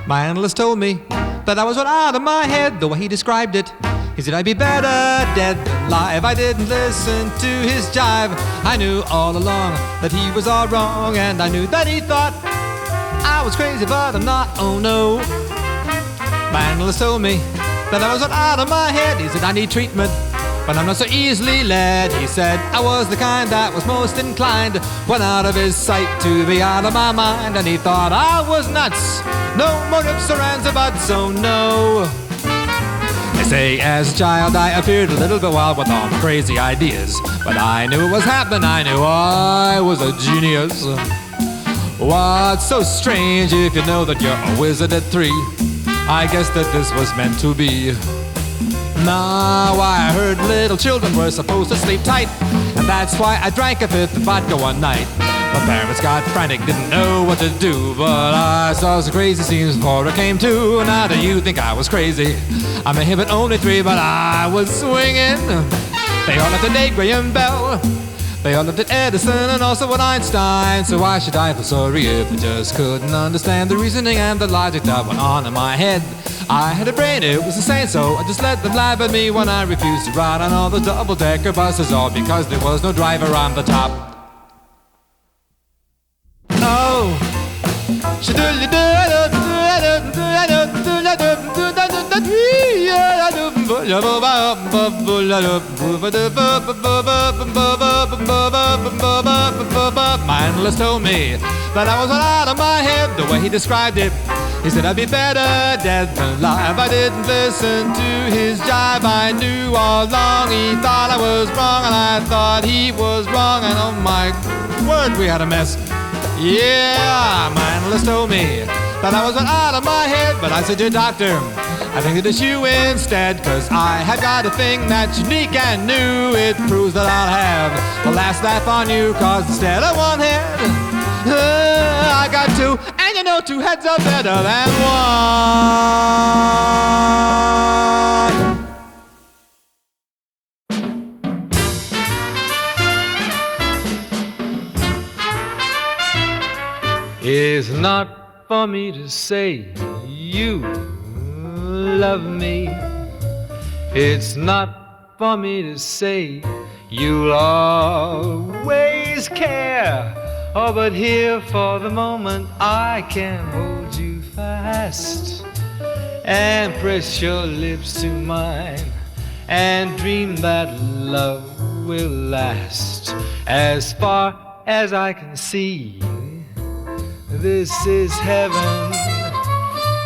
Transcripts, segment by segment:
My analyst told me that I was out of my head the way he described it. He said I'd be better dead than alive. I didn't listen to his jive. I knew all along that he was all wrong, and I knew that he thought I was crazy, but I'm not, oh no. My analyst told me that I was out of my head. He said I need treatment, but I'm not so easily led. He said I was the kind that was most inclined when out of his sight to be out of my mind. And he thought I was nuts. No more ifs or ands or buts, so no. They say as a child I appeared a little bit wild with all my crazy ideas, but I knew it was happening. I knew I was a genius. What's so strange if you know that you're a wizard at 3? I guess that this was meant to be. Now I heard little children were supposed to sleep tight, and that's why I drank a fifth of vodka one night. My parents got frantic, didn't know what to do, but I saw some crazy scenes before I came to. Now do you think I was crazy? I may have been only 3, but I was swinging. They all laughed at Graham Bell, they all laughed at Edison and also at Einstein. So why should I feel sorry if I just couldn't understand the reasoning and the logic that went on in my head? I had a brain, it was insane, so I just let them laugh at me when I refused to ride on all the double-decker buses, all because there was no driver on the top. Oh, my analyst told me that I was out of my head the way he described it. He said I'd be better dead than alive. I didn't listen to his jive. I knew all along he thought I was wrong, and I thought he was wrong. And oh my word, we had a mess. Yeah, my analyst told me that I was out of my head, but I said, dear doctor, I think that it's you instead, 'cause I have got a thing that's unique and new. It proves that I'll have the last laugh on you, 'cause instead of one head, I got 2, and you know 2 heads are better than one. It's not for me to say you love me. It's not for me to say you'll always care. Oh, but here for the moment I can hold you fast and press your lips to mine and dream that love will last. As far as I can see, this is heaven,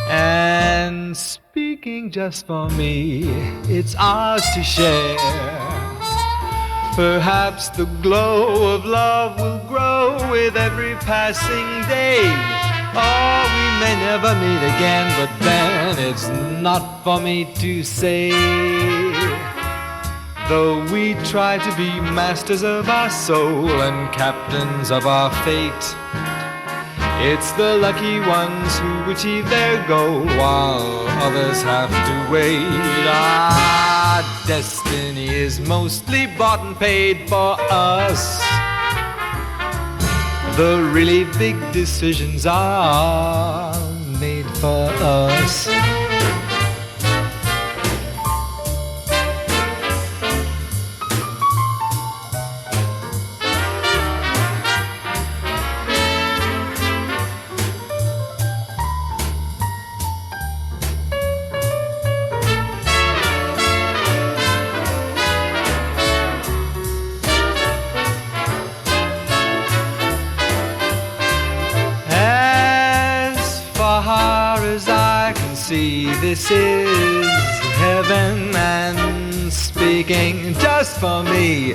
and speaking just for me, it's ours to share. Perhaps the glow of love will grow with every passing day. Oh, we may never meet again, but then it's not for me to say. Though we try to be masters of our soul and captains of our fate, it's the lucky ones who achieve their goal while others have to wait. Our destiny is mostly bought and paid for us. The really big decisions are made for us. This is heaven, and speaking just for me,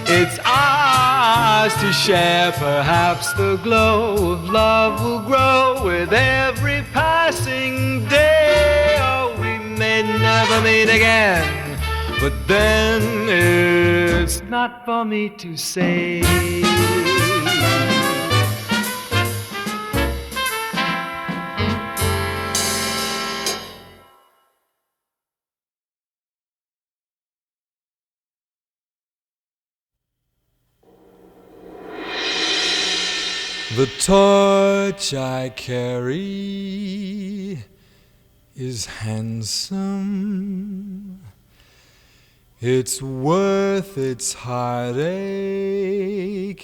it's ours to share. Perhaps the glow of love will grow with every passing day. Oh, we may never meet again, but then it's not for me to say. The torch I carry is handsome. It's worth its heartache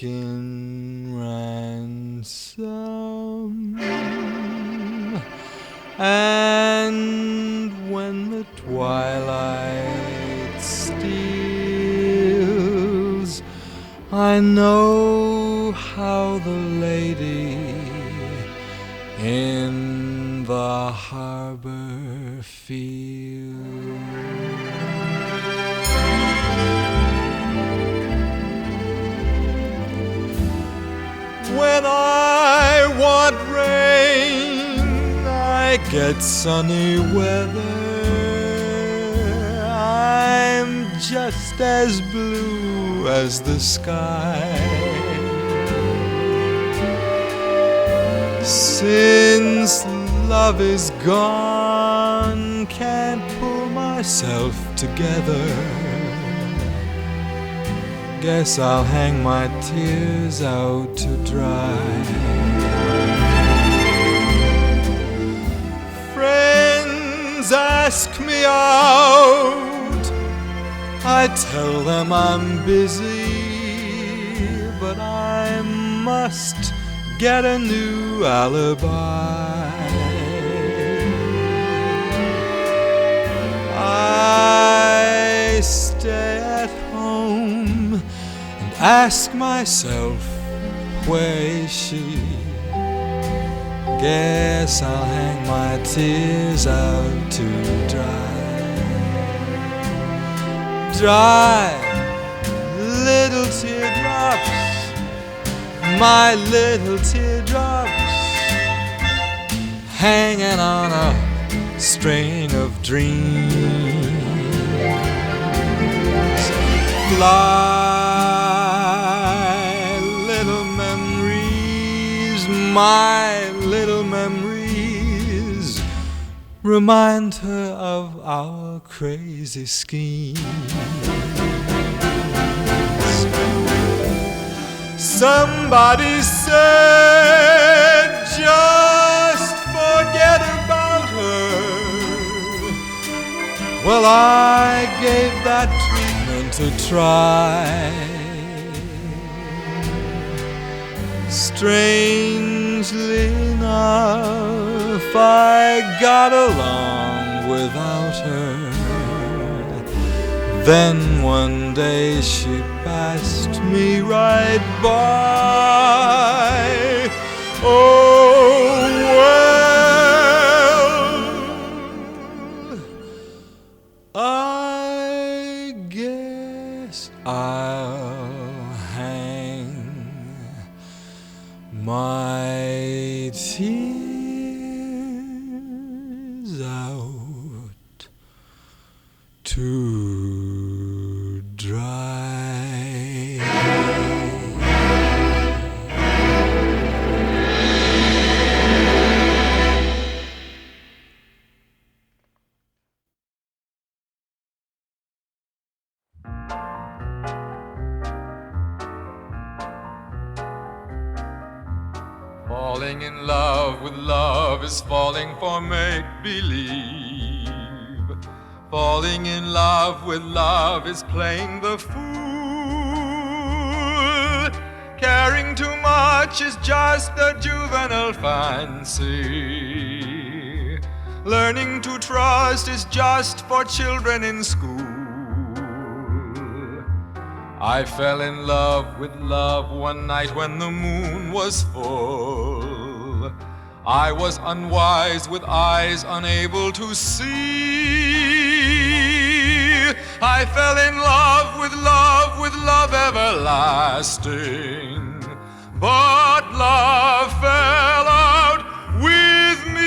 in ransom. And when the twilight steals, I know how the lady in the harbor feels. When I want rain, I get sunny weather. I'm just as blue as the sky. Since love is gone, can't pull myself together. Guess I'll hang my tears out to dry. Friends ask me out, I tell them I'm busy, but I must get a new alibi. I stay at home and ask myself, where is she? Guess I'll hang my tears out to dry. Dry little teardrops, my little teardrops, hanging on a string of dreams. Fly, little memories, my little memories, remind her of our crazy schemes. Somebody said, just forget about her. Well, I gave that treatment a try. Strangely enough, I got along without her. Then one day she passed me right by. Oh, well, I guess I'll hang my tears out to dry. Falling in love with love is falling for make-believe. Falling in love with love is playing the fool. Caring too much is just a juvenile fancy. Learning to trust is just for children in school. I fell in love with love one night when the moon was full. I was unwise with eyes unable to see. I fell in love with love everlasting. But love fell out with me.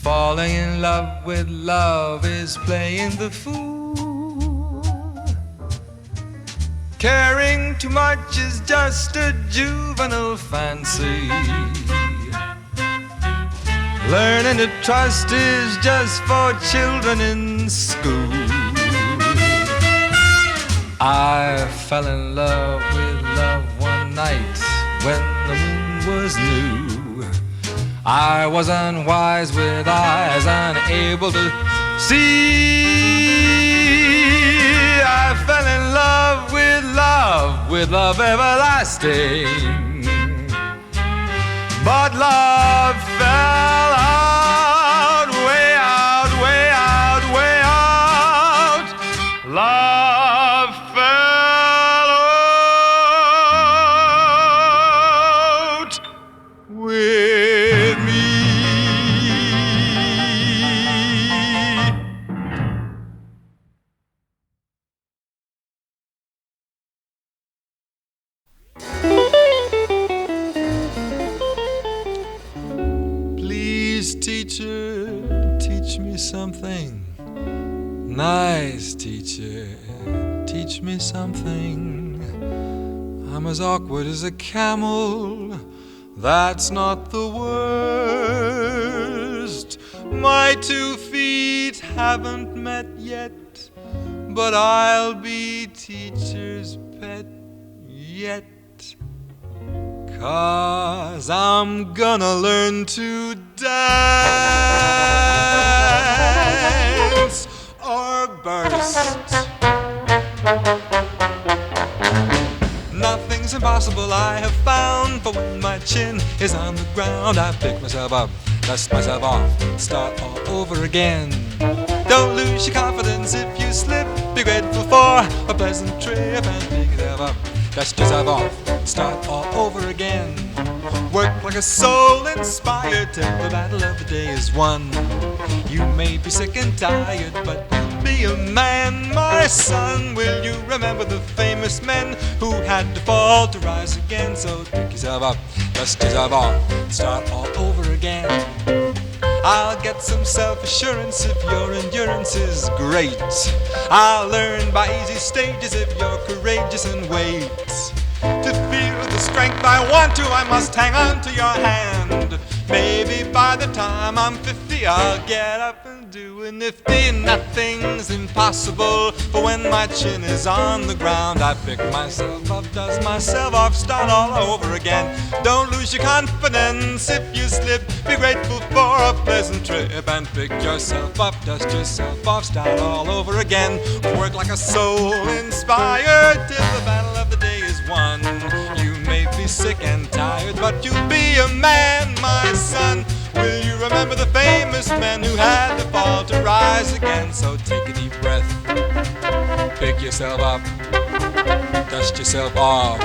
Falling in love with love is playing the fool. Caring too much is just a juvenile fancy. Learning to trust is just for children in school. I fell in love with love one night when the moon was new. I was unwise with eyes unable to see. I fell in love with love everlasting. But love fell out, way out, way out, way out. Love fell out with me. Teacher, teach me something. Nice teacher, teach me something. I'm as awkward as a camel, that's not the worst. My 2 feet haven't met yet, but I'll be teacher's pet yet. 'Cause I'm gonna learn to dance or burst. Nothing's impossible I have found, for when my chin is on the ground, I pick myself up, dust myself off, start all over again. Don't lose your confidence if you slip, be grateful for a pleasant trip and pick yourself up, dust yourself off, start all over again. Work like a soul inspired till the battle of the day is won. You may be sick and tired, but you'll be a man, my son. Will you remember the famous men who had to fall to rise again? So pick yourself up, dust yourself off, start all over again. I'll get some self-assurance if your endurance is great. I'll learn by easy stages if you're courageous and wait. To feel the strength I want to, I must hang on to your hand. Maybe by the time I'm 50, I'll get up and do a nifty. Nothing's impossible, for when my chin is on the ground, I pick myself up, dust myself off, start all over again. Don't lose your confidence if you slip, be grateful for a pleasant trip and pick yourself up, dust yourself off, start all over again. Work like a soul inspired till the battle of the day is won. You may be sick and tired, but you'll be a man, my son. Will you remember the famous men who had to fall to rise again? So take a deep breath, pick yourself up, dust yourself off,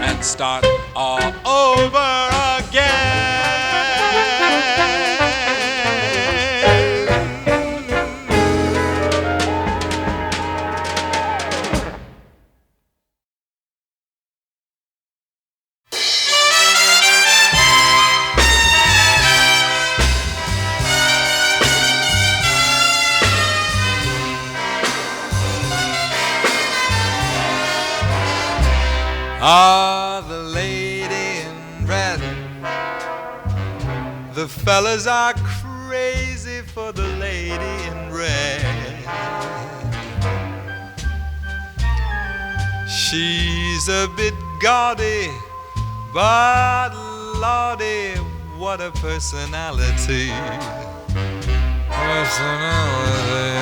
and start all over again. Ah, the lady in red. The fellas are crazy for the lady in red. She's a bit gaudy, but lordy, what a personality. Personality.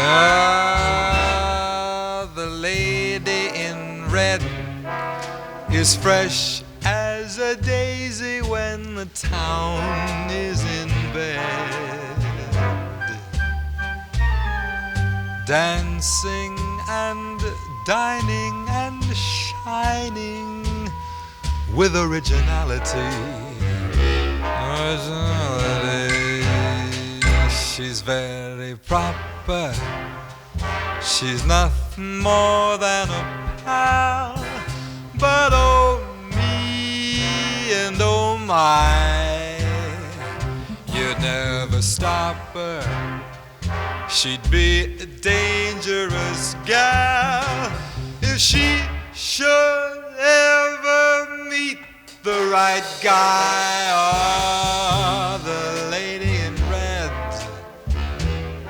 Ah, the lady in red is fresh as a daisy when the town is in bed, dancing and dining and shining with originality. Originality. She's very proper, she's nothing more than a pal. But oh me and oh my, you'd I'd never stop her. She'd be a dangerous gal if she should ever meet the right guy. Oh, the lady in red.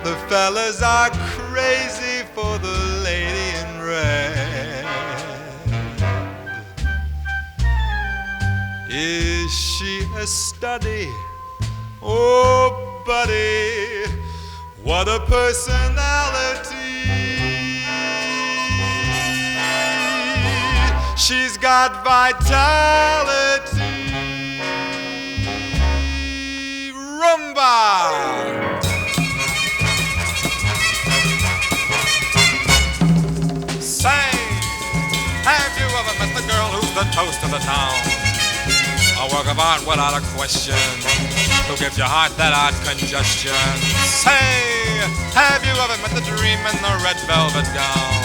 The fellas are crazy for the lady in red. Is she a study? Oh, buddy, what a personality. She's got vitality. Rumba! Say, have you ever met the girl who's the toast of the town? A work of art without a question, who gives your heart that odd congestion. Say, have you ever met the dream in the red velvet gown?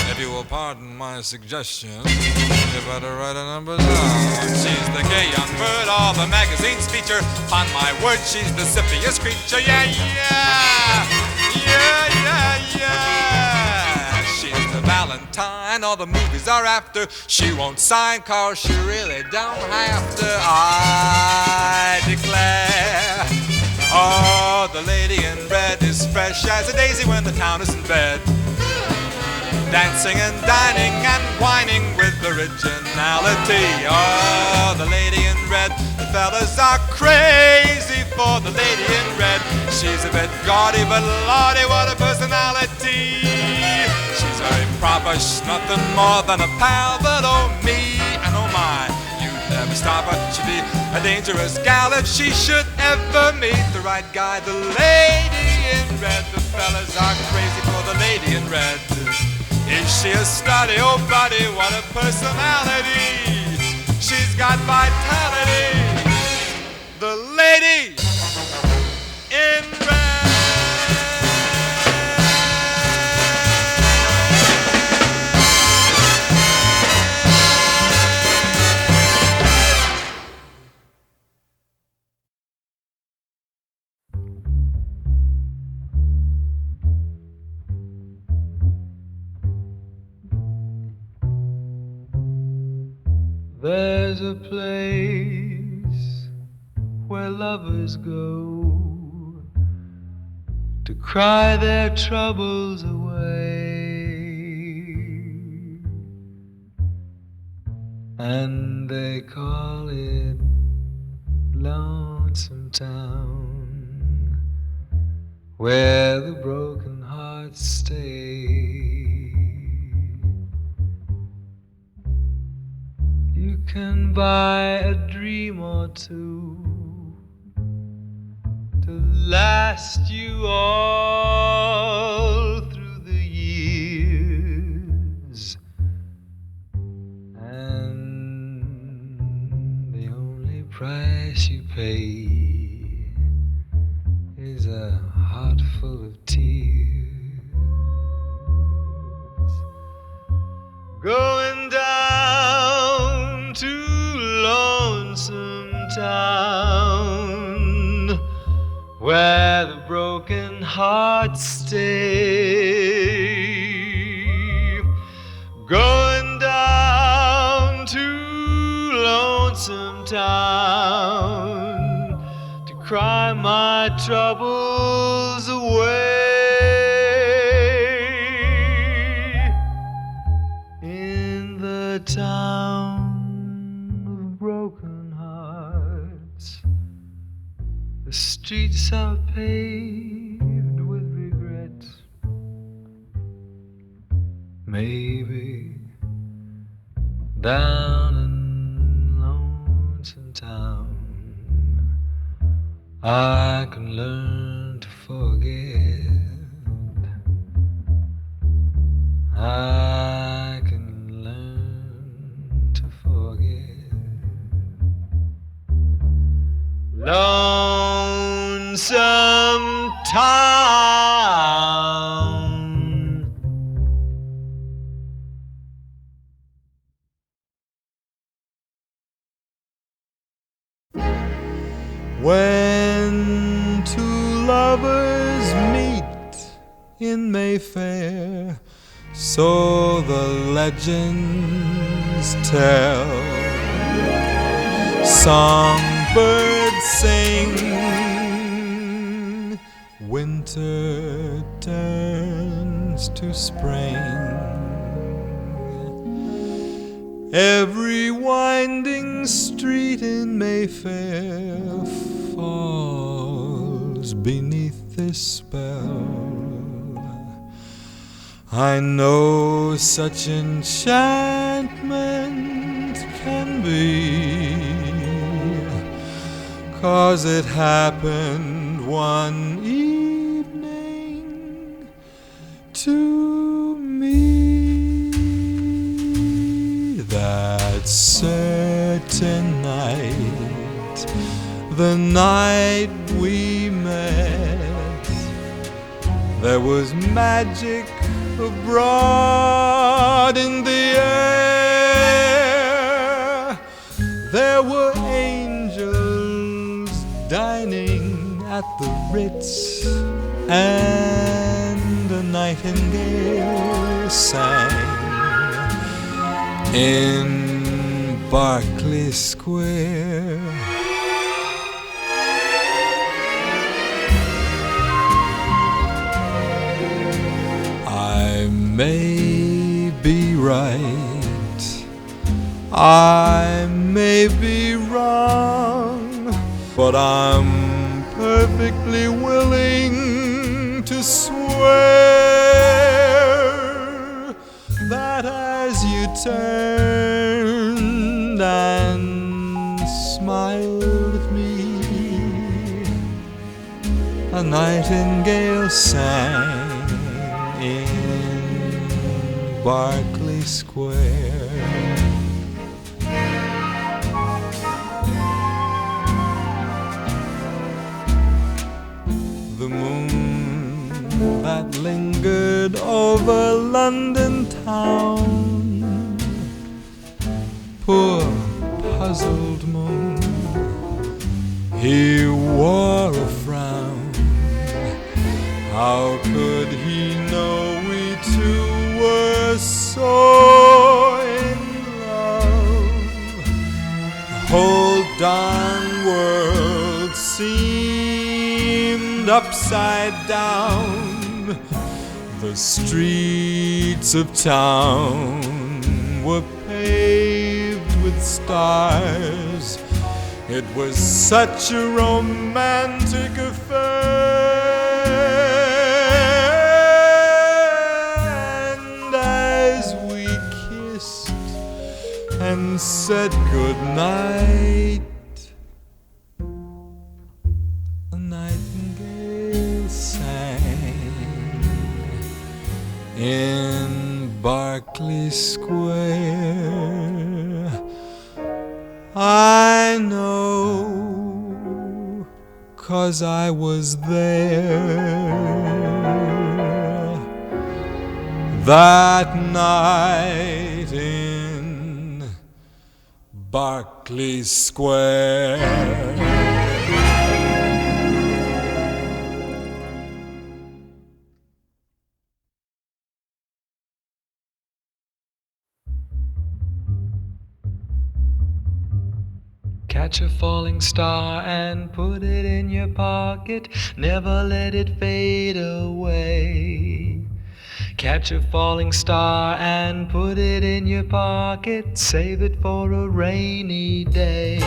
If you will pardon my suggestion, you better write a number down. She's the gay young bird all the magazines feature. On my word, she's the zippiest creature. Yeah, yeah, yeah, yeah, yeah. She's the Valentine all the movies are after. She won't sign cars, she really don't have to. I declare, oh, the lady in red is fresh as a daisy when the town is in bed. Dancing and dining and whining with originality. Oh, the lady in red. The fellas are crazy for the lady in red. She's a bit gaudy, but lordy, what a personality. She's very proper, she's nothing more than a pal. But oh me and oh my, you'd never stop her. She'd be a dangerous gal if she should ever meet the right guy. The lady in red. The fellas are crazy for the lady in red. Is she a study? Oh, buddy, what a personality. She's got vitality. The lady in red. There's a place where lovers go to cry their troubles away, and they call it Lonesome Town, where the broken hearts stay. You can buy a dream or two to last you all through the years, and the only price you pay is a heart full of tears. Going down to Lonesome Town, where the broken hearts stay. Going down to Lonesome Town to cry my troubles away. In the town of broken hearts, the streets are paved with regret. Maybe down in Lonesome Town I can learn to forget. I can learn to forget. Lonesome Town. When lovers meet in Mayfair, so the legends tell. Songbirds sing, winter turns to spring. Every winding street in Mayfair falls beneath this spell. I know such enchantment can be, 'cause it happened one evening to me. That certain night, the night we met, there was magic abroad in the air. There were angels dining at the Ritz, and a nightingale sang in Berkeley Square. I may be right, I may be wrong, but I'm perfectly willing to swear that as you turned and smiled at me, a nightingale sang in Berkeley Square. The moon that lingered over London town, poor puzzled moon, he wore a frown. How could he know we two were so in love? The whole darn world seemed upside down. The streets of town were paved with stars. It was such a romantic affair. And said goodnight, a nightingale sang in Berkeley Square. I know, 'cause I was there that night in Berkeley Square. Catch a falling star and put it in your pocket. Never let it fade away. Catch a falling star and put it in your pocket. Save it for a rainy day.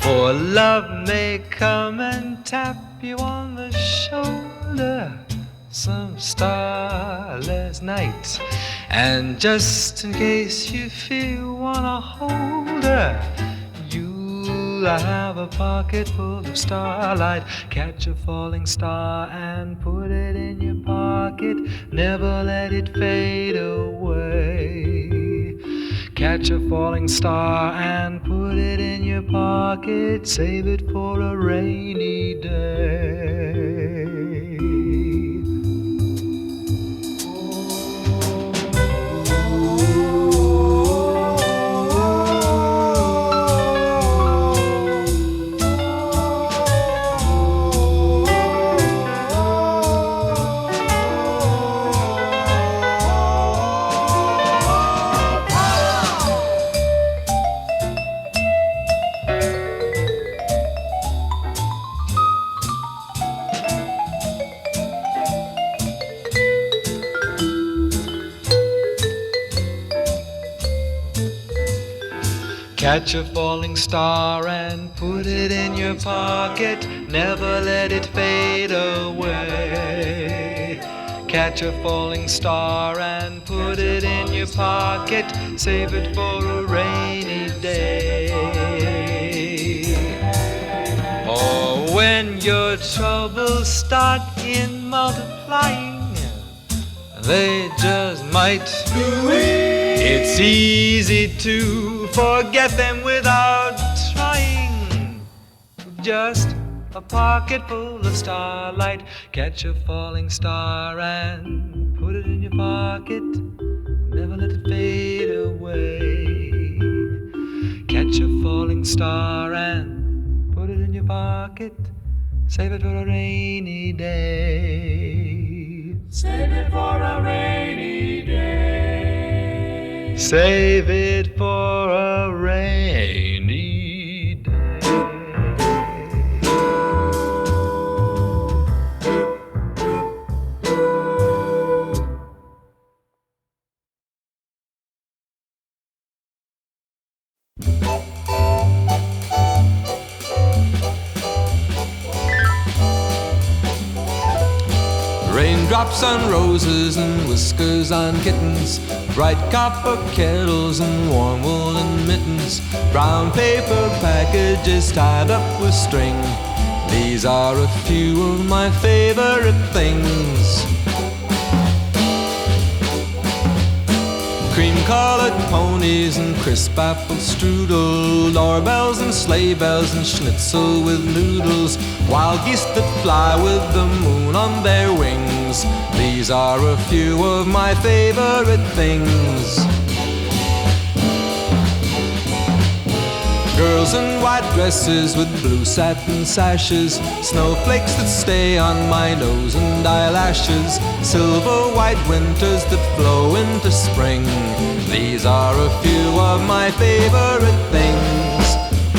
For love may come and tap you on the shoulder some starless night. And just in case you feel wanna hold her, I have a pocket full of starlight. Catch a falling star and put it in your pocket. Never let it fade away. Catch a falling star and put it in your pocket. Save it for a rainy day. Catch a falling star and put it in your pocket. Never let it fade away. Catch a falling star and put it in your pocket. Save it for a rainy day. Or when your troubles start in multiplying, they just might. It's easy to forget them without trying. Just a pocket full of starlight. Catch a falling star and put it in your pocket. Never let it fade away. Catch a falling star and put it in your pocket. Save it for a rainy day. Save it for a rainy day. Save it for a rainy day. Raindrops on roses and whiskers on kittens, bright copper kettles and warm woolen mittens, brown paper packages tied up with string. These are a few of my favorite things. Cream-colored ponies and crisp apple strudel, doorbells and sleigh bells and schnitzel with noodles, wild geese that fly with the moon on their wings. These are a few of my favorite things. Girls in white dresses with blue satin sashes, snowflakes that stay on my nose and eyelashes, silver white winters that flow into spring. These are a few of my favorite things.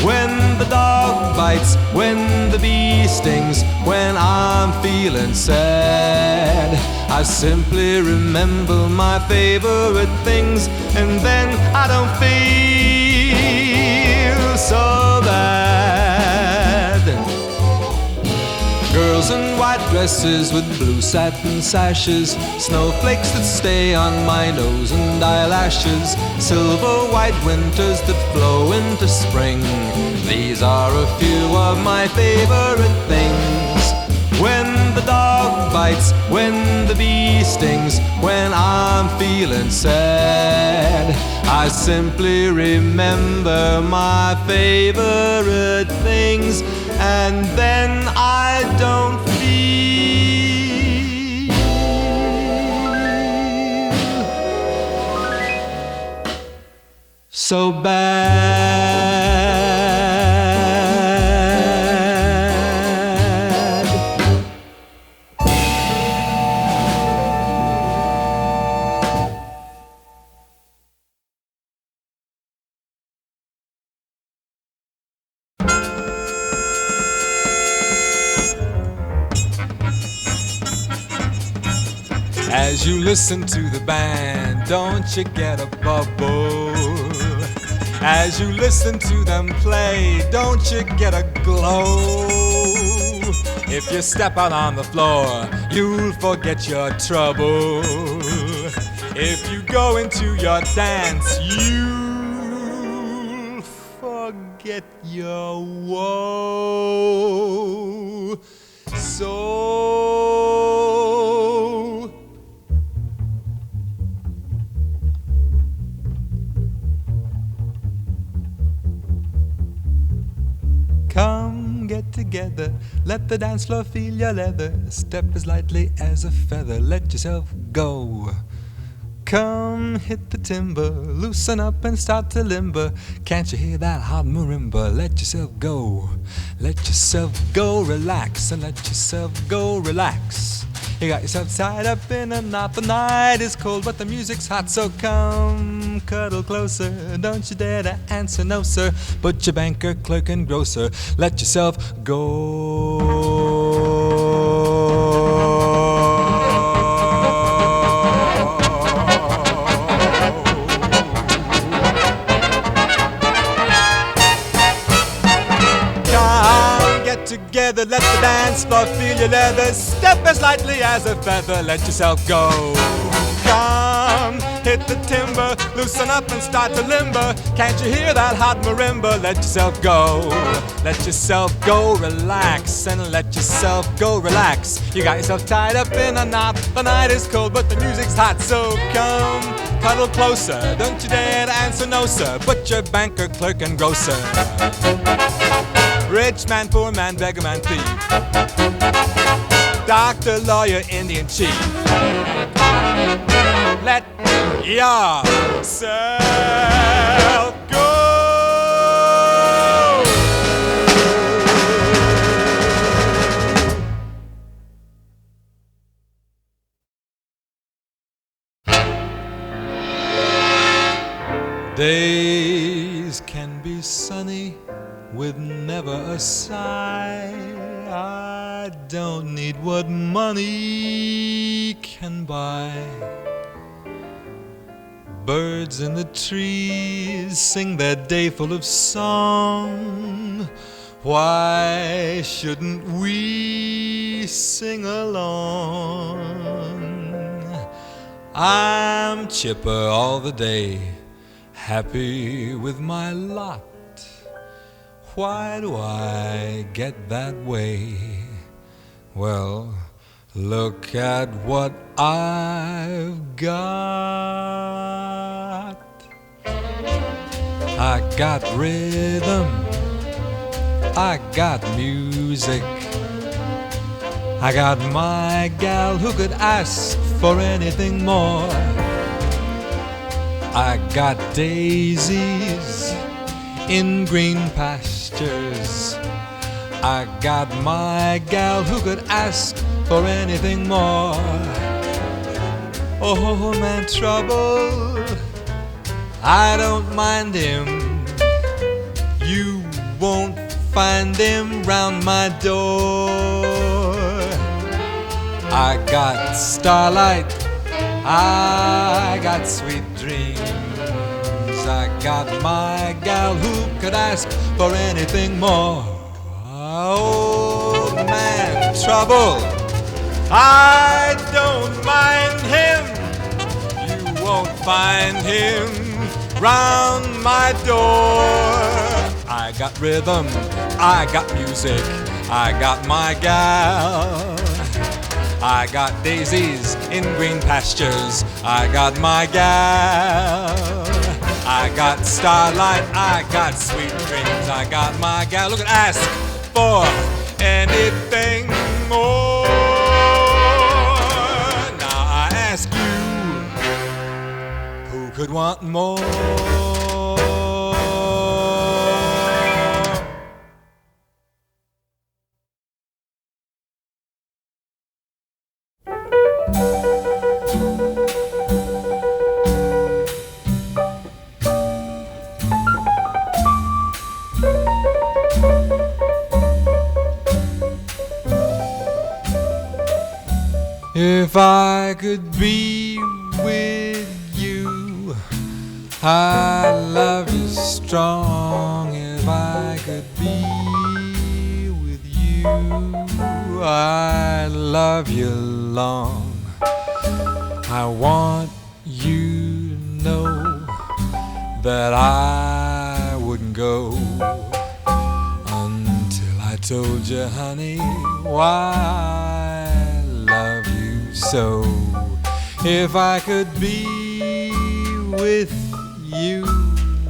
When the dog bites, when the bee stings, when I'm feeling sad, I simply remember my favorite things, and then I don't feel so bad. Girls in white dresses with blue satin sashes, snowflakes that stay on my nose and eyelashes, silver white winters that flow into spring. These are a few of my favorite things. When the dog bites, when the bee stings, when I'm feeling sad, I simply remember my favorite things, and then I don't feel so bad. As you listen to the band, don't you get a bubble? As you listen to them play, don't you get a glow? If you step out on the floor, you'll forget your trouble. If you go into your dance, you'll forget your woe. So come, get together, let the dance floor feel your leather. Step as lightly as a feather, let yourself go. Come, hit the timber, loosen up and start to limber. Can't you hear that hot marimba? Let yourself go, let yourself go, relax, and let yourself go, relax. You got yourself tied up in a knot, the night is cold but the music's hot. So come, cuddle closer, don't you dare to answer no sir. Put your banker, clerk and grocer, let yourself go. dance floor, feel your leather, step as lightly as a feather, let yourself go. Come, hit the timber, loosen up and start to limber. Can't you hear that hot marimba? Let yourself go, let yourself go, relax, and let yourself go, relax. You got yourself tied up in a knot, the night is cold but the music's hot, so come, cuddle closer, don't you dare to answer no sir, butcher, banker, clerk and grocer. Rich man, poor man, beggar man, thief, doctor, lawyer, Indian chief. Let yourself go. Days can be sunny with never a sigh. I don't need what money can buy. Birds in the trees sing their day full of song. Why shouldn't we sing along? I'm chipper all the day, happy with my lot. Why do I get that way? Well, look at what I've got. I got rhythm, I got music, I got my gal who could ask for anything more. I got daisies in green pastures, I got my gal who could ask for anything more. Oh man, trouble, I don't mind him. You won't find him round my door. I got starlight, I got sweet dreams, I got my gal who could ask for anything more. Oh man, trouble, I don't mind him. You won't find him round my door. I got rhythm, I got music, I got my gal. I got daisies in green pastures, I got my gal. I got starlight, I got sweet dreams, I got my gal who could ask for anything more. Now I ask you, who could want more? If I could be with you, I'd love you strong. If I could be with you, I'd love you long. I want you to know that I wouldn't go until I told you, honey, why I love you so. If I could be with you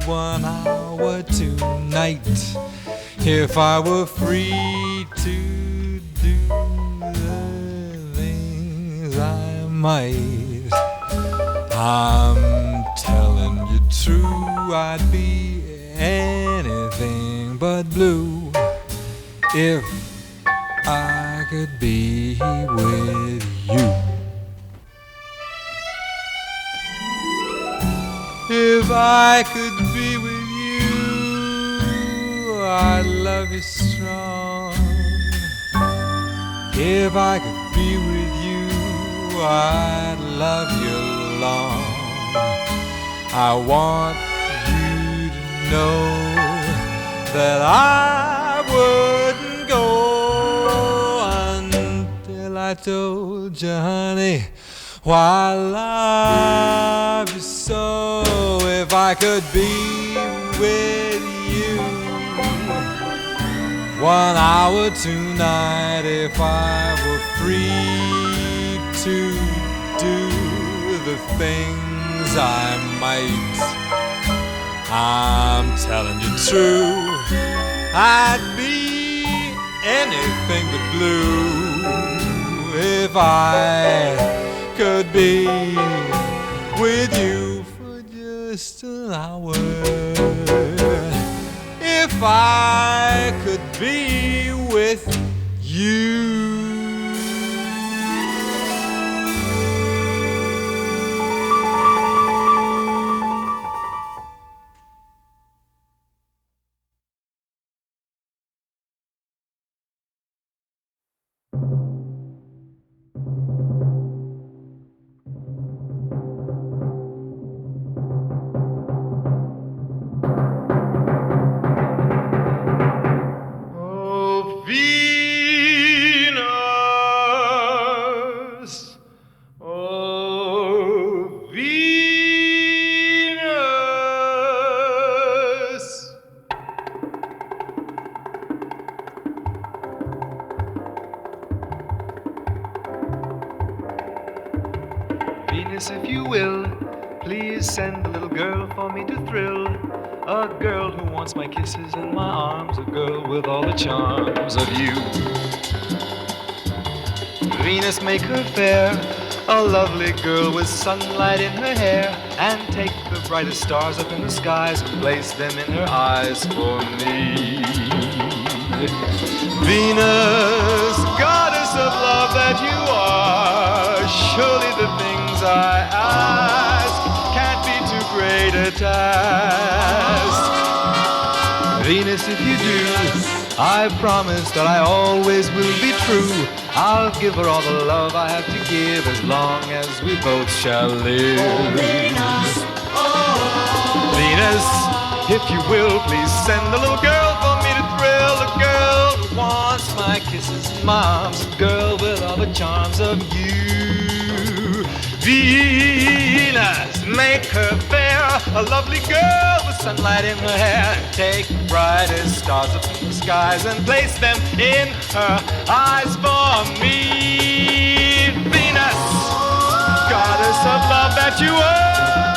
1 hour tonight, if I were free to do the things I might, I'm telling you true, I'd be anything but blue if I could be with you. If I could be with you, I'd love you strong. If I could be with you, I'd love you long. I want you to know that I wouldn't go I told you, honey, why I love you so. If I could be with you 1 hour tonight, if I were free to do the things I might, I'm telling you true, I'd be anything but blue if I could be with you for just an hour. If I could be with you. If you will, please send a little girl for me to thrill. A girl who wants my kisses and my arms. A girl with all the charms of you. Venus, make her fair. A lovely girl with sunlight in her hair. And take the brightest stars up in the skies and place them in her eyes for me. Venus, goddess of love that you are, surely the things I ask can't be too great a task. Venus, if you do, I promise that I always will be true. I'll give her all the love I have to give as long as we both shall live. Oh, Venus, oh. Venus, if you will, please send a little girl for me to thrill. A girl who wants my kisses and my arms. A girl with all the charms of you. Venus, make her fair. A lovely girl with sunlight in her hair. Take the brightest stars up in the skies and place them in her eyes for me. Venus, goddess of love that you are,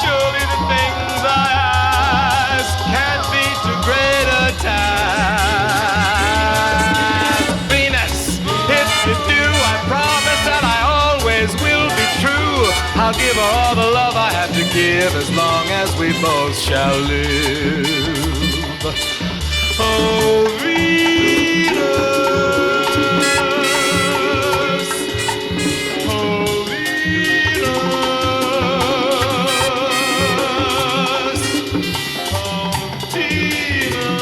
surely the things I ask can't be too great a task. Venus, if you do, I promise that I always will be true. I'll give her all the love I have to give as long as we both shall live. Oh, Venus, oh, Venus, oh, Venus.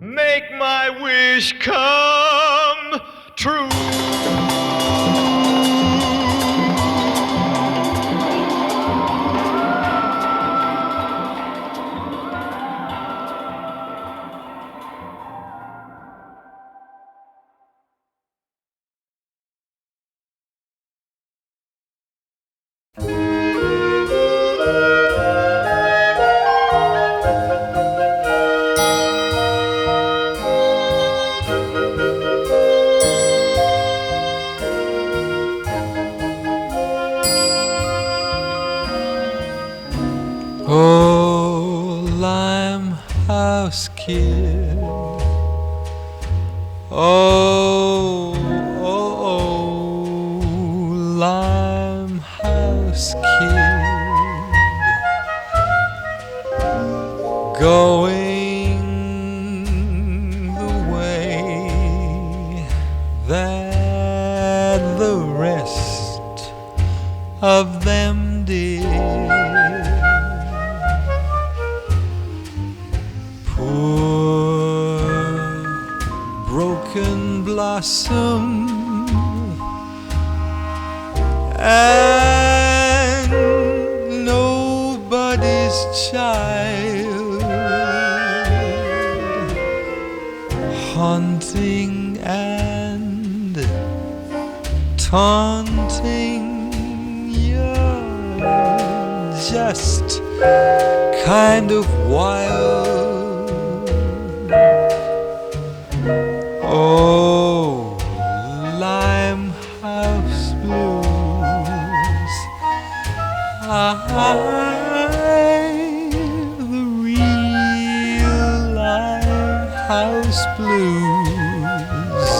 Make my wish come true. Oh, Limehouse kid. Oh, oh, oh, Limehouse kid. Going the way that the rest of them did. Broken blossom and nobody's child, haunting and taunting, you're just kind of wild. Oh, Limehouse blues, the real Limehouse blues,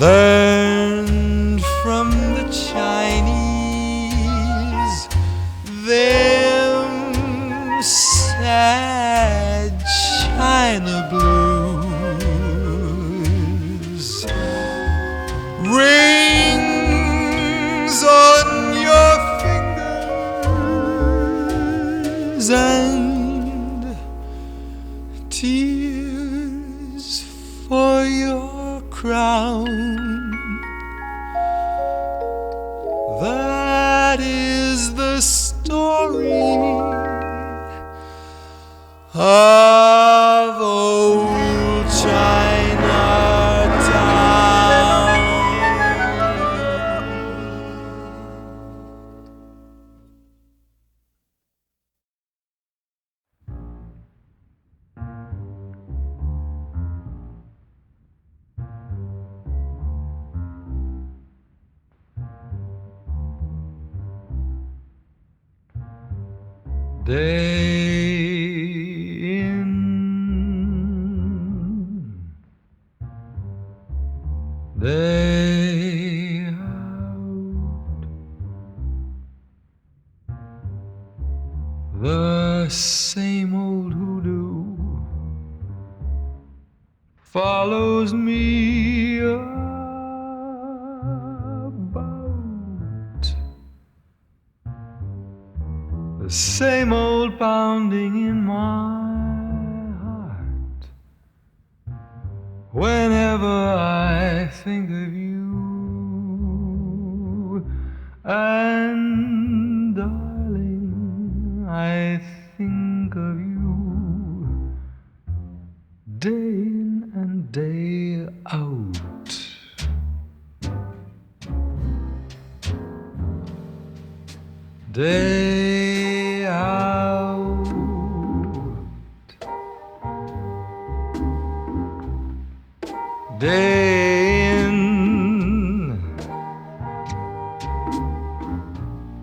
learned from the Chinese, them sad China blues. Rings on your fingers and tears for your crown. That is the story of old Chinatown. Day in, day out, the same old hoodoo follows me about. The same old pounding in my heart whenever I think of you. And darling, I think of you day in and day out. Day out, day in,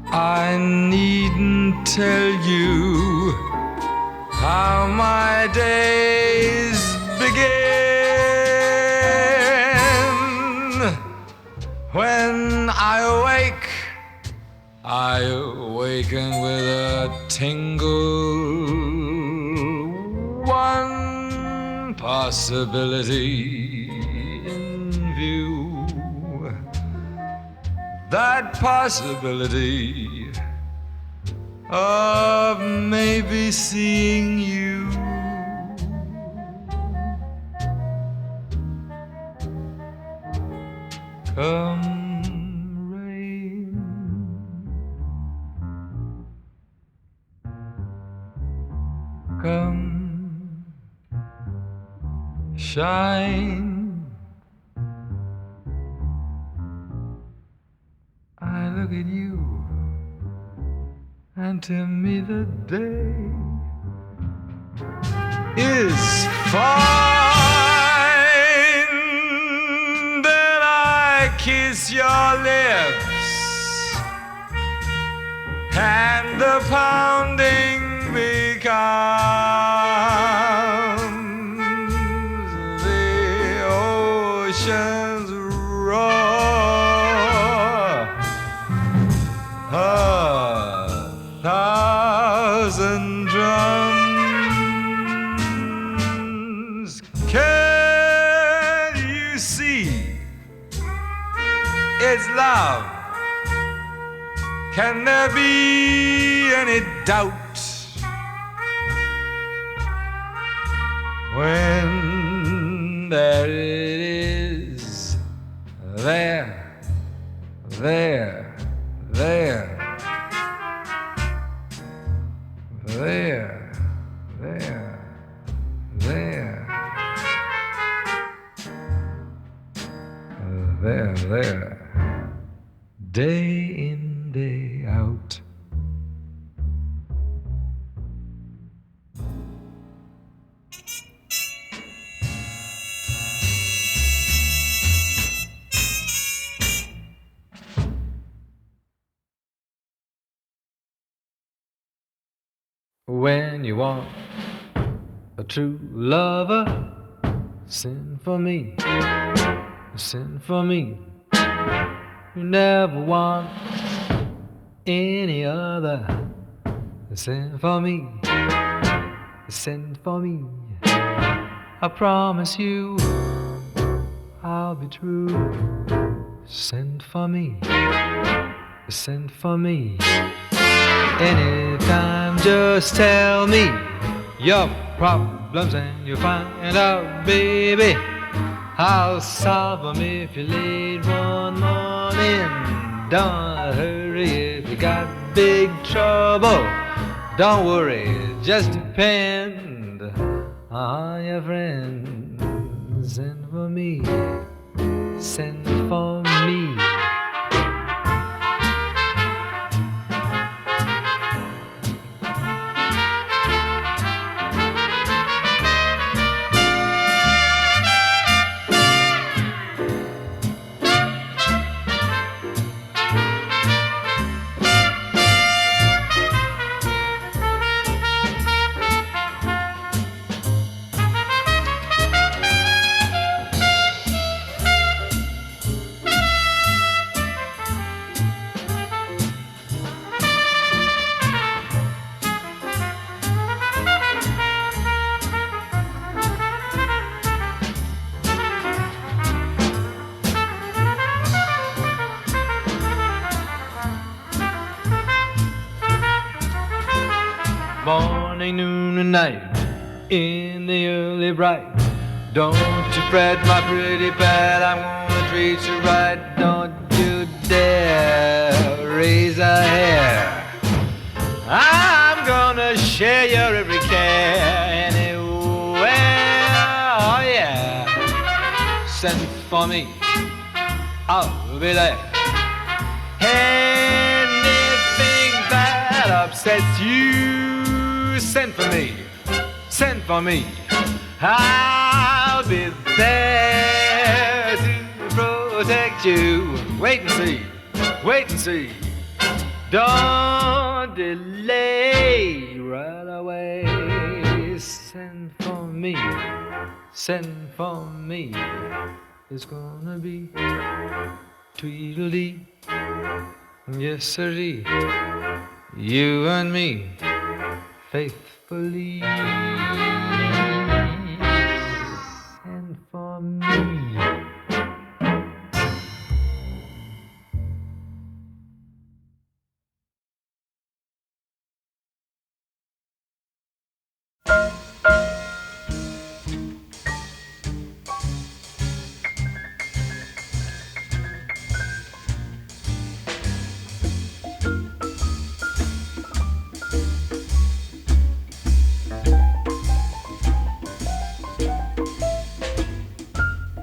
I needn't tell you how my days begin. When I awake, I awaken with a tingle, one possibility in view. That possibility of maybe seeing you. Come come, shine. I look at you, and to me the day is fine. Then I kiss your lips, and the pounding becomes the ocean's roar, a thousand drums. Can you see it's love? Can there be any doubt? When there it is, there there, there, there, there, there, there, day in, day out. When you want a true lover, send for me, send for me. You never want any other, send for me, send for me. I promise you I'll be true. Send for me, send for me. Anytime, just tell me your problems and you'll find out, baby, I'll solve them if you're late one morning. Don't hurry if you got big trouble. Don't worry, just depend on your friend. Send for me, send for me. Morning, noon, and night, in the early bright. Don't you fret, my pretty pet, I'm gonna treat you right. Don't you dare raise a hair. I'm gonna share your every care anywhere. Oh yeah, send for me, I'll be there. Anything that upsets you, send for me, send for me. I'll be there to protect you. Wait and see, wait and see. Don't delay, right away. Send for me, send for me. It's gonna be Tweedledee, yes sirree. You and me, faithfully. Send for me.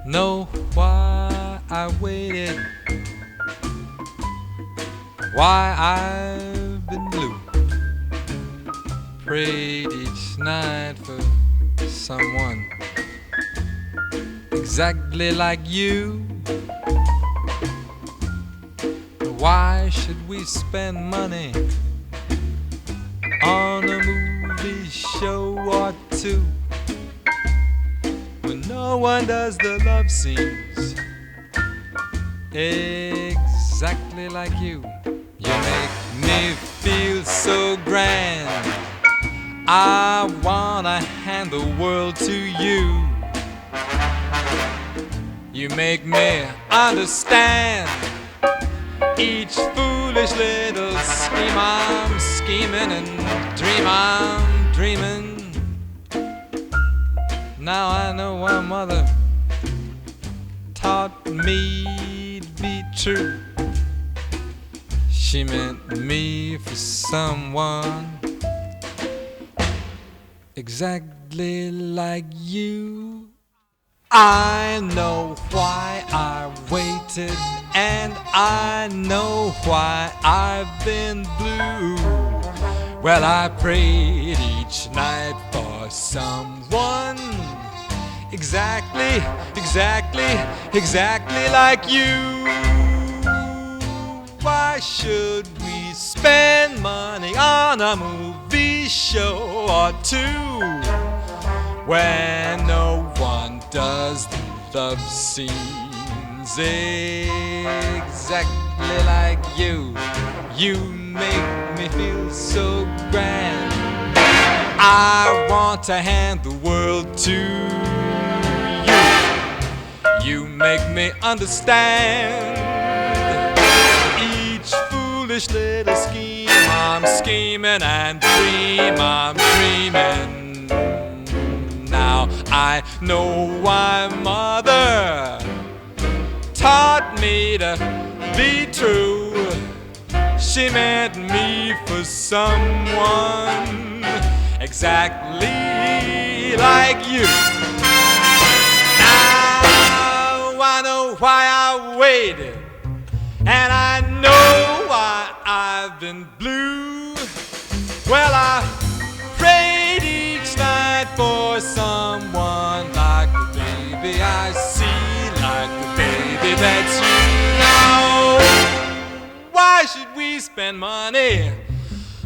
Know why I waited, why I've been blue. Prayed each night for someone exactly like you. Why should we spend money on a movie show or two when no one does the love scenes exactly like you? You make me feel so grand, I wanna hand the world to you. You make me understand each foolish little scheme I'm scheming and dream I'm dreaming. Now I know why Mother taught me to be true. She meant me for someone exactly like you. I know why I waited, and I know why I've been blue. Well, I prayed each night for someone exactly like you. Why should we spend money on a movie show or two when no one does the love scenes exactly like you? You make me feel so grand. I want to hand the world to you. You make me understand each foolish little scheme. I'm scheming and I'm dreaming. Now I know why Mother taught me to be true. She meant me for someone exactly like you. Now I know why I waited, and I know why I've been blue. Well, I prayed each night for someone like the baby I see, like the baby that's you. Now, why should we spend money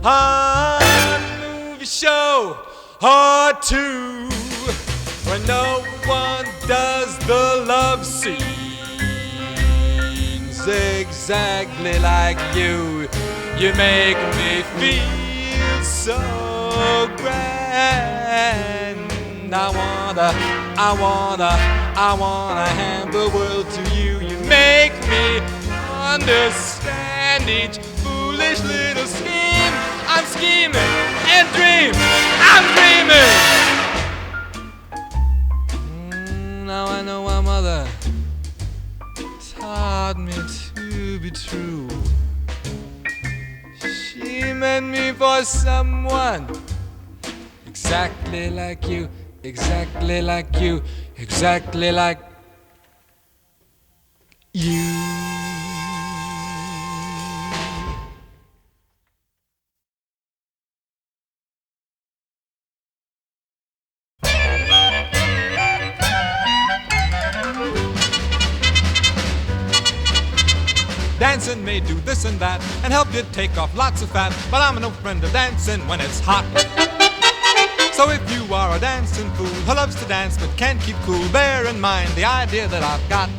on a movie show or two when no one does the love scenes exactly like you? You make me feel so grand. I wanna hand the world to you. You make me understand each foolish little scheme. I'm scheming and dream. I'm dreaming. Now I know why Mother taught me to be true. She meant me for someone exactly like you, exactly like you, exactly like you. Dancing may do this and that and help you take off lots of fat, but I'm no friend of dancing when it's hot. So if you are a dancing fool who loves to dance but can't keep cool, bear in mind the idea that I've got.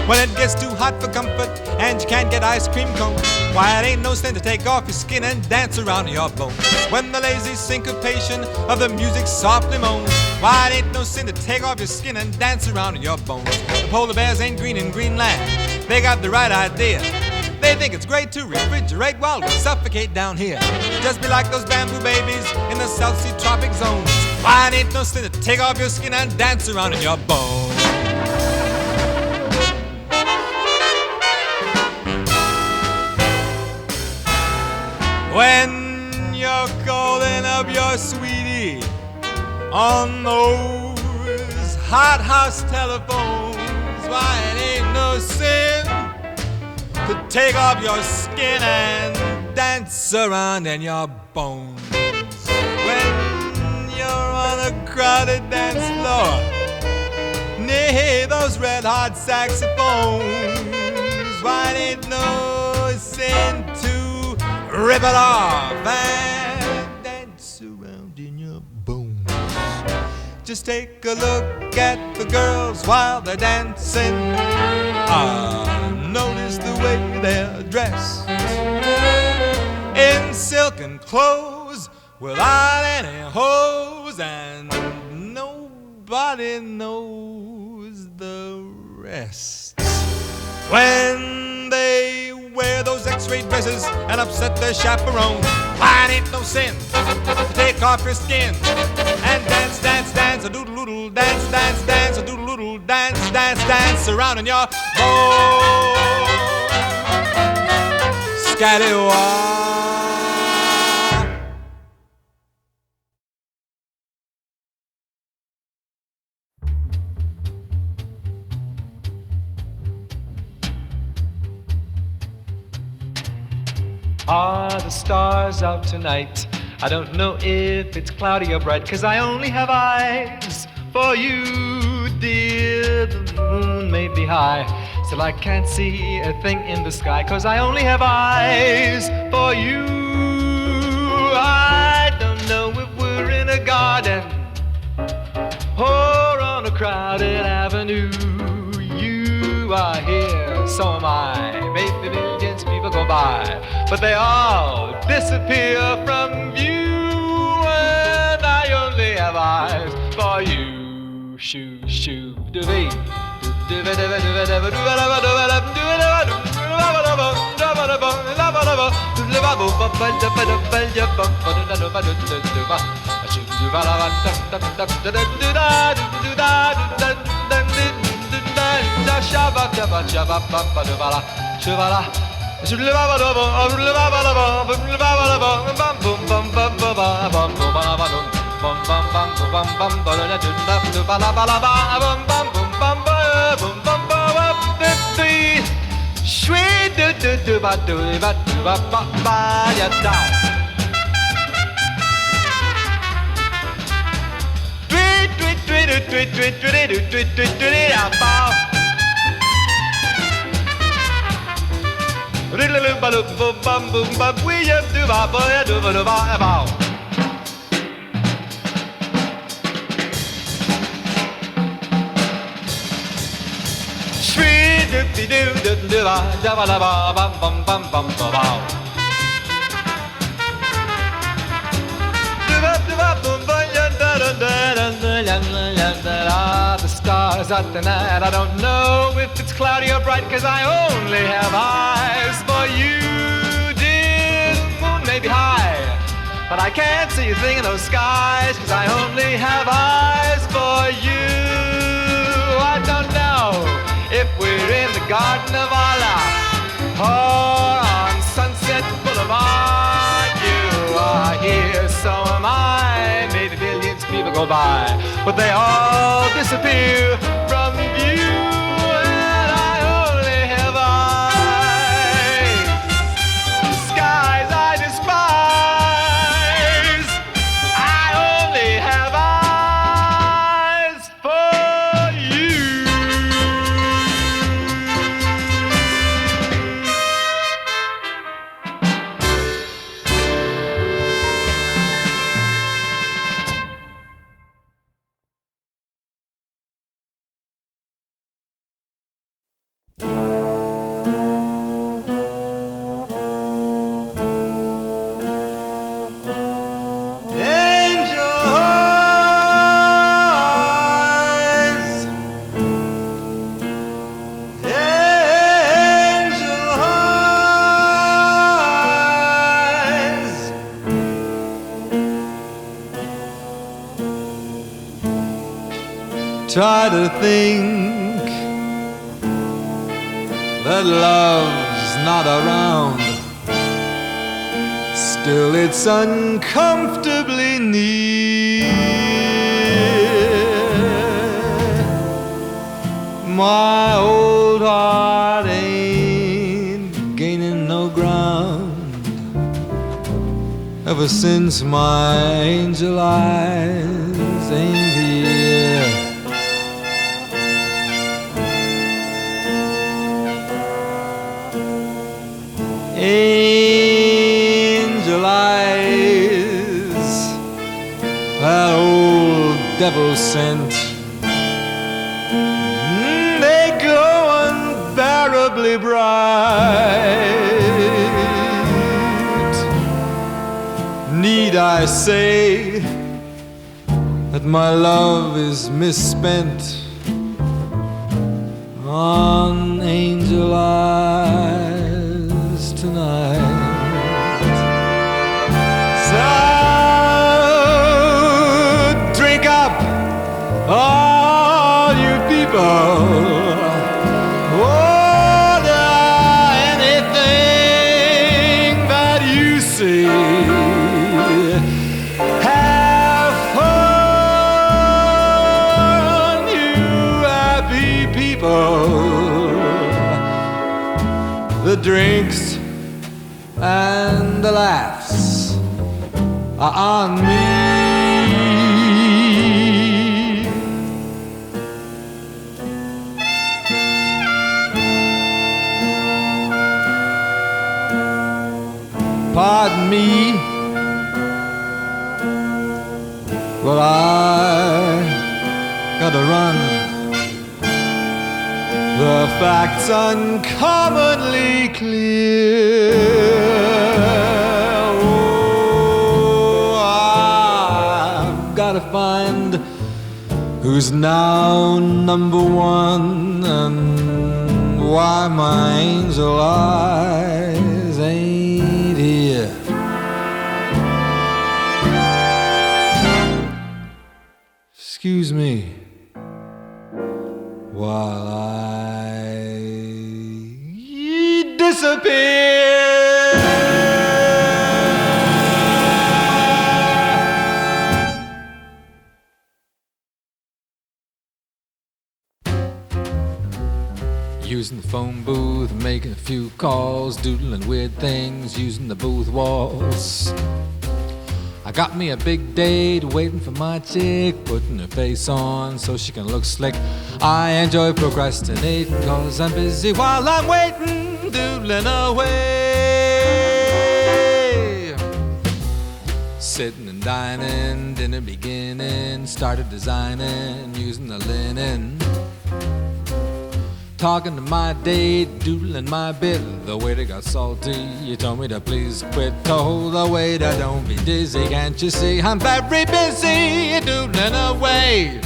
When it gets too hot for comfort and you can't get ice cream cones, why, it ain't no sin to take off your skin and dance around your bones. When the lazy syncopation of the music softly moans, why, it ain't no sin to take off your skin and dance around your bones. The polar bears ain't green in Greenland. They got the right idea. They think it's great to refrigerate while we suffocate down here. Just be like those bamboo babies in the South Sea tropic zones. Why, it ain't no sin to take off your skin and dance around in your bones. When you're calling up your sweetie on those hot house telephones, why, it ain't no sin to take off your skin and dance around in your bones. When you're on a crowded dance floor near those red hot saxophones, why, it ain't no sin to rip it off and dance around in your bones. Just take a look at the girls while they're dancing. Notice the way they're dressed in silken clothes without any hose, and nobody knows the rest. When they wear those x-ray dresses and upset their chaperones, why, it ain't no sin to take off your skin and dance, dance, dance, a doodle-doodle, dance, dance, dance, a doodle-doodle, dance, dance, dance around in your bones. Scallywag. Are the stars out tonight? I don't know if it's cloudy or bright, 'cause I only have eyes for you, dear. The moon may be high, still I can't see a thing in the sky, 'cause I only have eyes for you. I don't know if we're in a garden or on a crowded avenue. You are here, so am I. Maybe millions of people go by, but they all disappear from view, and I only have eyes for you. Shoo, shoo, doo-dee. The stars out tonight, I don't know if it's cloudy or bright, 'cause I only have eyes for you, dear. The moon may be high, but I can't see a thing in those skies, 'cause I only have eyes for you. I don't know if we're in the Garden of Allah or on Sunset Boulevard. You are here, so am I. Maybe billions of people go by, but they all disappear from view, and I only have eyes. The skies I despise. I only have eyes for you. Try to think that love's not around, still it's uncomfortably near. My old heart ain't gaining no ground ever since my angel eyes ain't here. Angel eyes, that old devil scent, they glow unbearably bright. Need I say that my love is misspent on angel eyes tonight? So drink up, all you people, order anything see. Have fun, you happy people. The drinks and the laughs are on me. Pardon me, well, I gotta run. The facts uncommonly clear. Oh, I've gotta find who's now number one and why my angel eyes ain't here. Excuse me while I disappear. Using the phone booth, making a few calls, doodling weird things, using the booth walls. I got me a big date, waiting for my chick, putting her face on so she can look slick. I enjoy procrastinating cause I'm busy while I'm waiting, doodling away. Sitting and dining, dinner beginning, started designing, using the linen. Talking to my date, doodling my bit. The waiter got salty, he told me to please quit. Told the waiter, don't be dizzy, can't you see I'm very busy doodling away.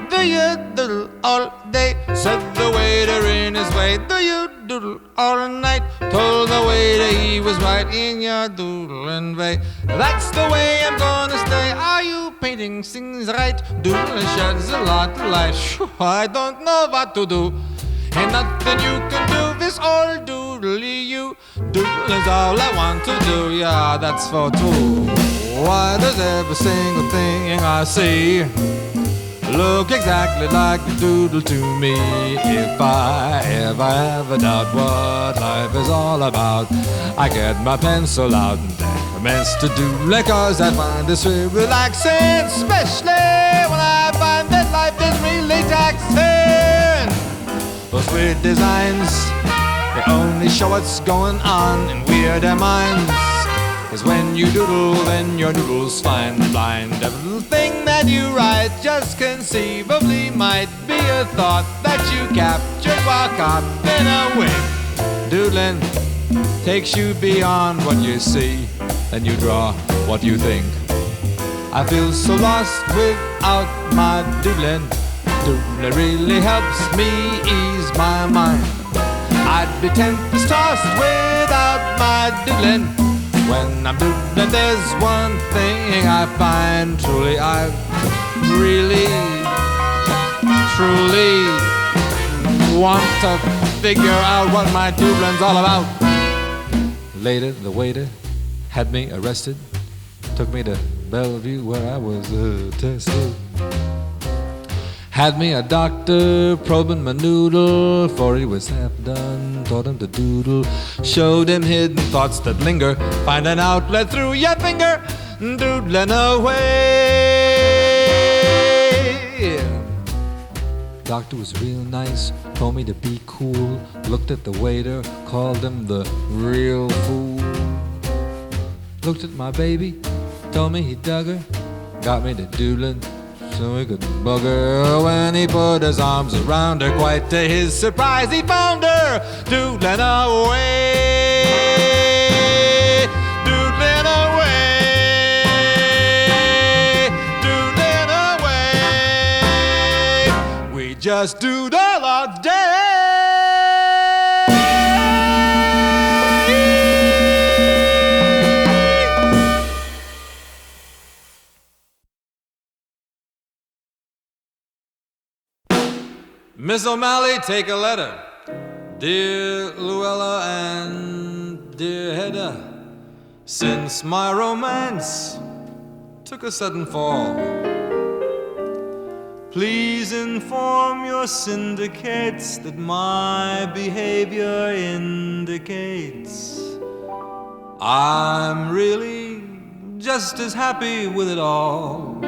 Do you doodle all day? Said the waiter in his way. Do you doodle all night? Told the waiter he was right in your doodling way. That's the way I'm gonna stay. Are you painting things right? Doodling sheds a lot of light. I don't know what to do. Ain't nothing you can do. This old doodly you. Doodling's all I want to do. Yeah, that's for two. Why does every single thing I see look exactly like the doodle to me? If I ever have a doubt what life is all about, I get my pencil out and commence to doodle, cause I find this very relaxing, especially when I find that life is really taxing. Those weird designs, they only show what's going on in weirder minds. Cause when you doodle, then your doodles find blind. Every little thing that you write just conceivably might be a thought that you captured while copying away. Doodling takes you beyond what you see, then you draw what you think. I feel so lost without my doodling. Doodling really helps me ease my mind. I'd be tempest tossed without my doodling. When I'm doodling, there's one thing I find. Truly, I really, truly want to figure out what my doodling's all about. Later, the waiter had me arrested, took me to Bellevue where I was tested. Had me a doctor probing my noodle, for he was half done, taught him to doodle. Showed him hidden thoughts that linger, find an outlet through your finger, doodling away. Doctor was real nice, told me to be cool. Looked at the waiter, called him the real fool. Looked at my baby, told me he dug her, got me to doodling so he could bug her. When he put his arms around her, quite to his surprise, he found her doodling away, doodling away, doodling away. We just doodle all day. Miss O'Malley, take a letter. Dear Luella and dear Hedda, Since my romance took a sudden fall, please inform your syndicates that my behavior indicates I'm really just as happy with it all.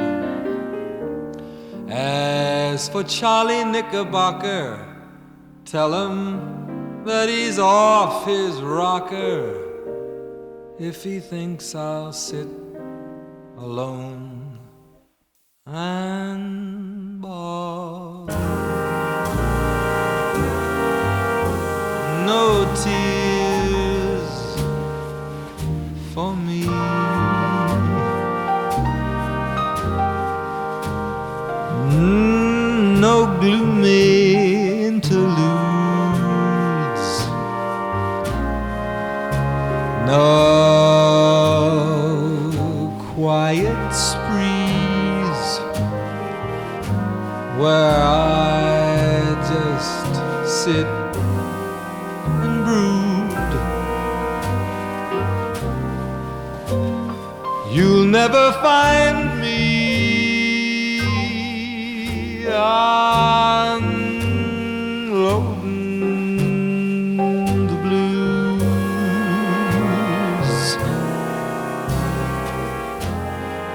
As for Charlie Knickerbocker, tell him that he's off his rocker if he thinks I'll sit alone and bawl. No tears for me. No gloomy interludes. No quiet sprees where I just sit and brood. You'll never find me unloading the blues,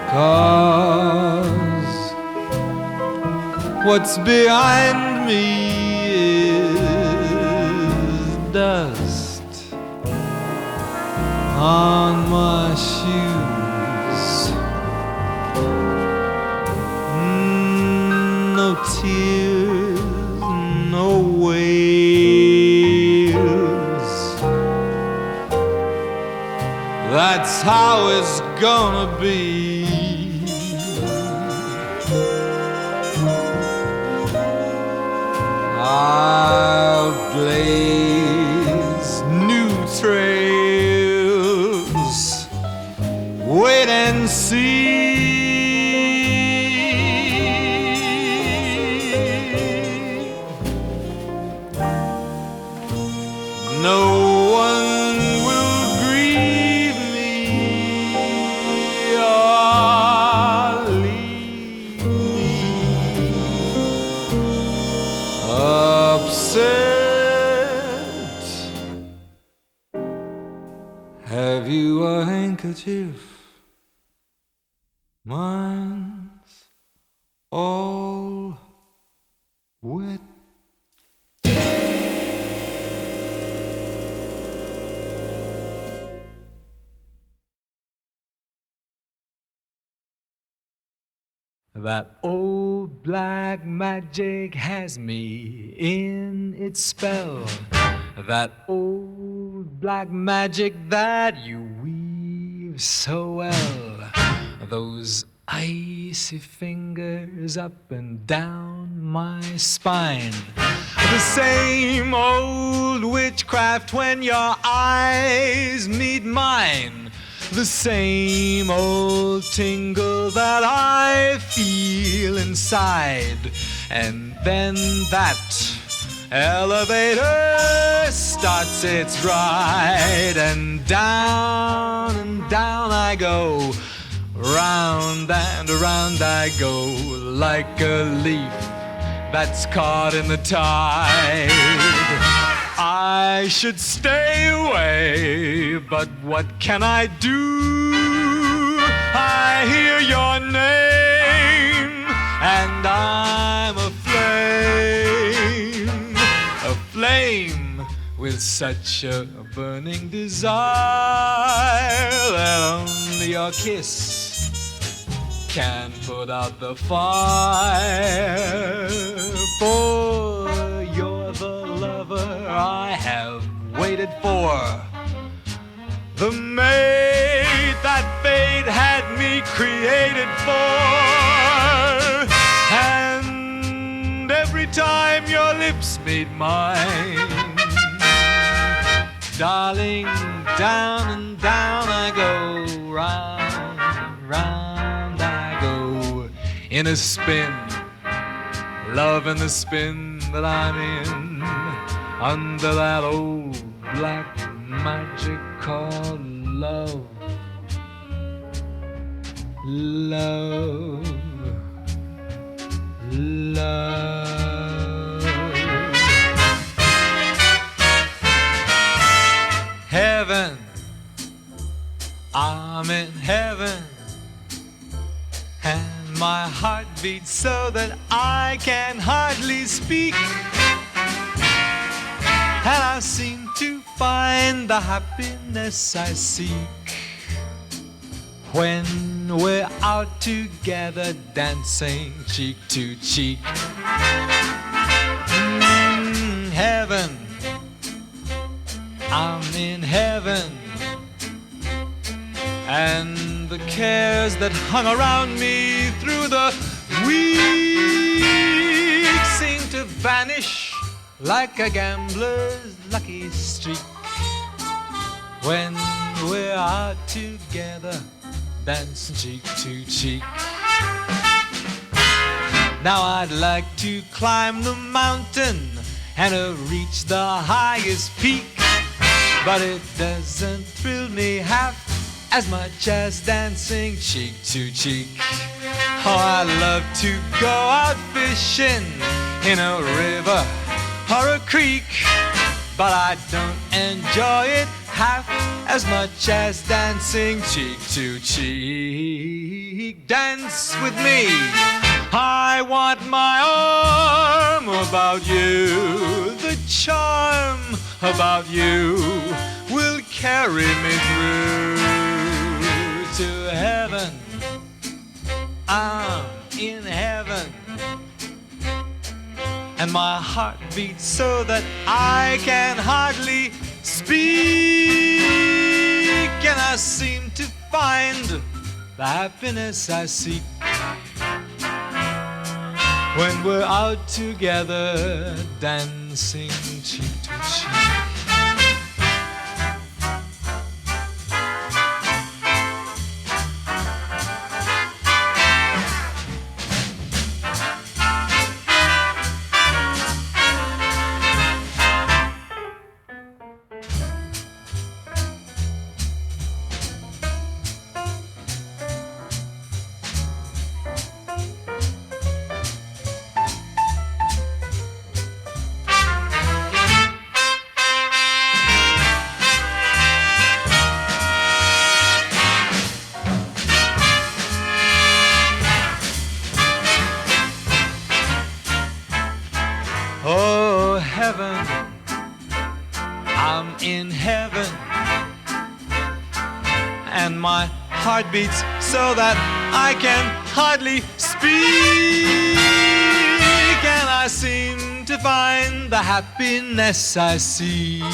'cause what's behind me is dust on my shoes. No tears, no wails. That's how it's gonna be. I'll blaze new trails. Wait and see. No one will grieve me or leave me upset. Have you a handkerchief? Mine's all wet. That old black magic has me in its spell. That old black magic that you weave so well. Those icy fingers up and down my spine. The same old witchcraft when your eyes meet mine. The same old tingle that I feel inside. And then that elevator starts its ride, and down I go. Round and around I go, like a leaf that's caught in the tide. I should stay away, but what can I do? I hear your name, and I'm aflame with such a burning desire that only your kiss can put out the fire. For you're the lover I have waited for, the mate that fate had me created for. And every time your lips meet mine, darling, down and down I go, round, round I go, in a spin, love in the spin that I'm in, under that old black magic called love. love, love. Heaven, I'm in heaven, and my heart beats so that I can hardly speak. And I seem to find the happiness I seek when we're out together dancing cheek to cheek. Heaven, I'm in heaven, and the cares that hung around me through the week seem to vanish like a gambler's lucky streak when we're out together dancing cheek to cheek. Now I'd like to climb the mountain and reach the highest peak, but it doesn't thrill me half as much as dancing cheek to cheek. Oh, I love to go out fishing in a river or a creek, but I don't enjoy it half as much as dancing cheek to cheek. Dance with me, I want my arm about you. The charm about you will carry me through to heaven. I'm in heaven, and my heart beats so that I can hardly speak, and I seem to find the happiness I seek when we're out together dancing cheek to cheek. Oh, heaven, I'm in heaven, and my heart beats so that I can hardly speak, and I seem to find the happiness I seek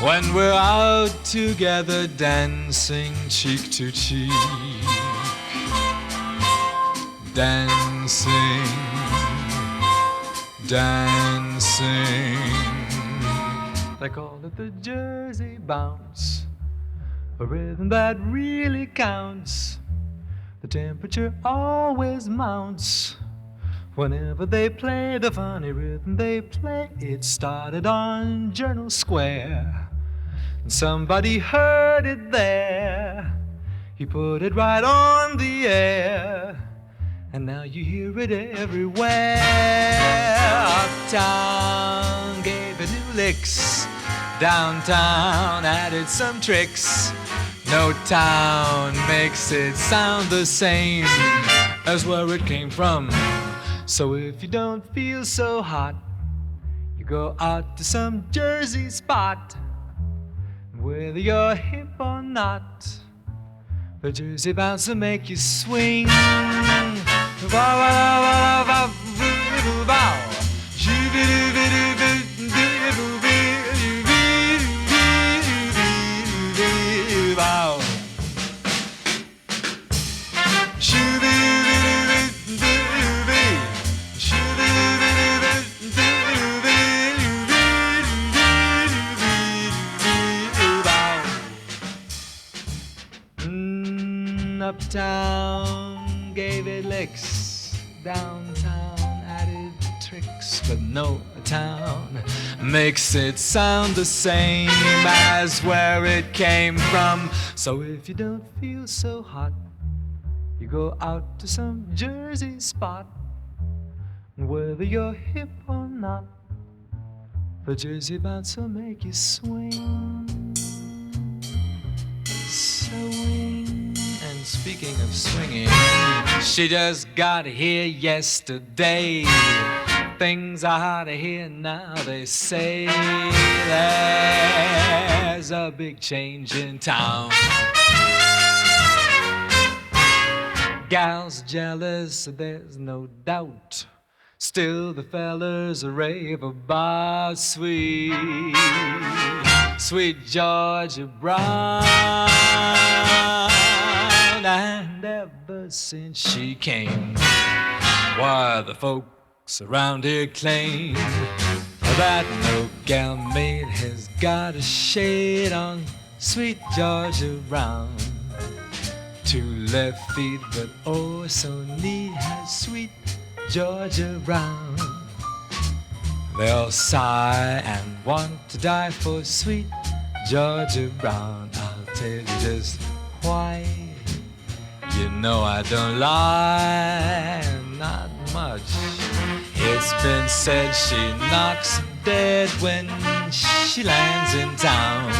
when we're out together dancing cheek to cheek, dancing, dancing. They call it the Jersey bounce, a rhythm that really counts. The temperature always mounts whenever they play the funny rhythm they play. It started on Journal Square, and somebody heard it there. He put it right on the air, and now you hear it everywhere. Uptown gave it new licks, downtown added some tricks. No town makes it sound the same as where it came from. So if you don't feel so hot, you go out to some Jersey spot. Whether you're hip or not, the Jersey bounce will make you swing. Uptown gave it licks, downtown added tricks, but no town makes it sound the same as where it came from. So if you don't feel so hot, you go out to some Jersey spot. Whether you're hip or not, the Jersey bounce will make you swing. Swing. And speaking of swinging, she just got here yesterday. Things are hard to hear now, they say. There's a big change in town. Gals jealous, there's no doubt. Still the fellas rave about sweet Georgia Brown. And ever since she came, why the folks around here claim that no gal maid has got a shade on sweet Georgia Brown. Two left feet, but oh so neat has sweet Georgia Brown. They all sigh and want to die for sweet Georgia Brown. I'll tell you just why. You know I don't lie, not much. It's been said she knocks dead when she lands in town.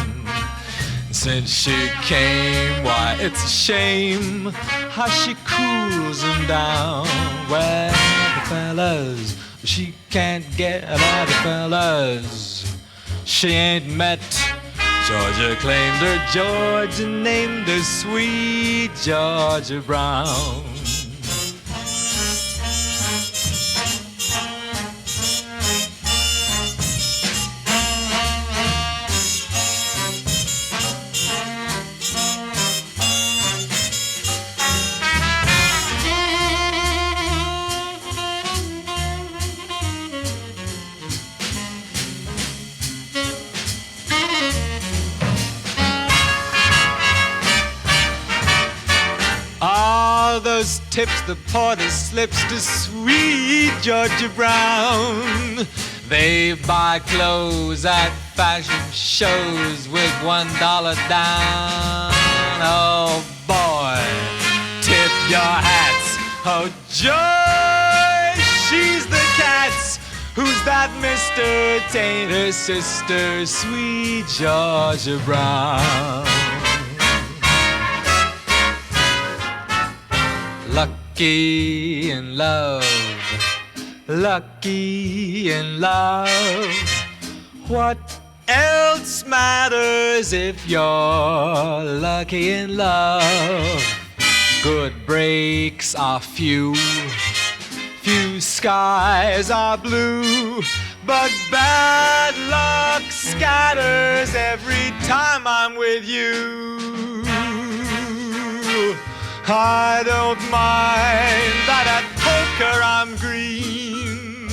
Since she came, why it's a shame how she cools them down. Well, the fellas, she can't get about the fellas she ain't met. Georgia claimed her, Georgia named her sweet Georgia Brown. Those tips the porter slips to sweet Georgia Brown. They buy clothes at fashion shows with $1 down. Oh boy, tip your hats. Oh joy, she's the cat's. Who's that Mr. Taint, her sister, sweet Georgia Brown? Lucky in love, lucky in love. What else matters if you're lucky in love? Good breaks are few, few skies are blue, but bad luck scatters every time I'm with you. I don't mind that at poker I'm green.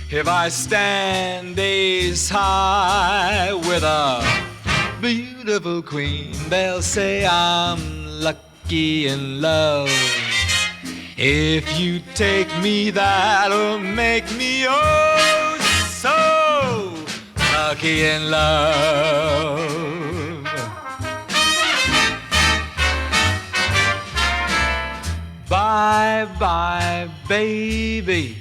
If I stand ace high with a beautiful queen, they'll say I'm lucky in love. If you take me, that'll make me oh so lucky in love. Bye-bye, baby.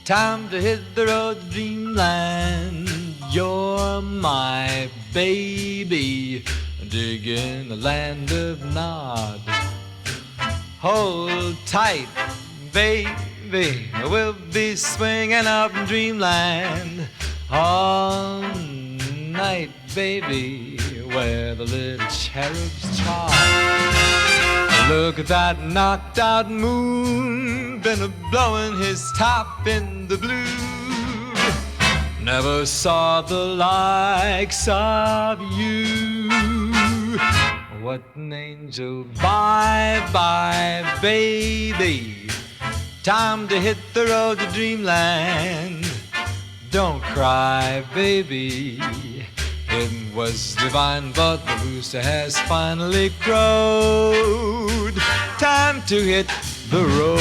Time to hit the road to Dreamland. You're my baby. Dig in the land of Nod. Hold tight, baby. We'll be swinging up in Dreamland all night, baby, where the little cherubs trot. Look at that knocked out moon, been a-blowing his top in the blue. Never saw the likes of you. What an angel, bye-bye, baby. Time to hit the road to Dreamland. Don't cry, baby. It was divine, but the rooster has finally crowed. Time to hit the road.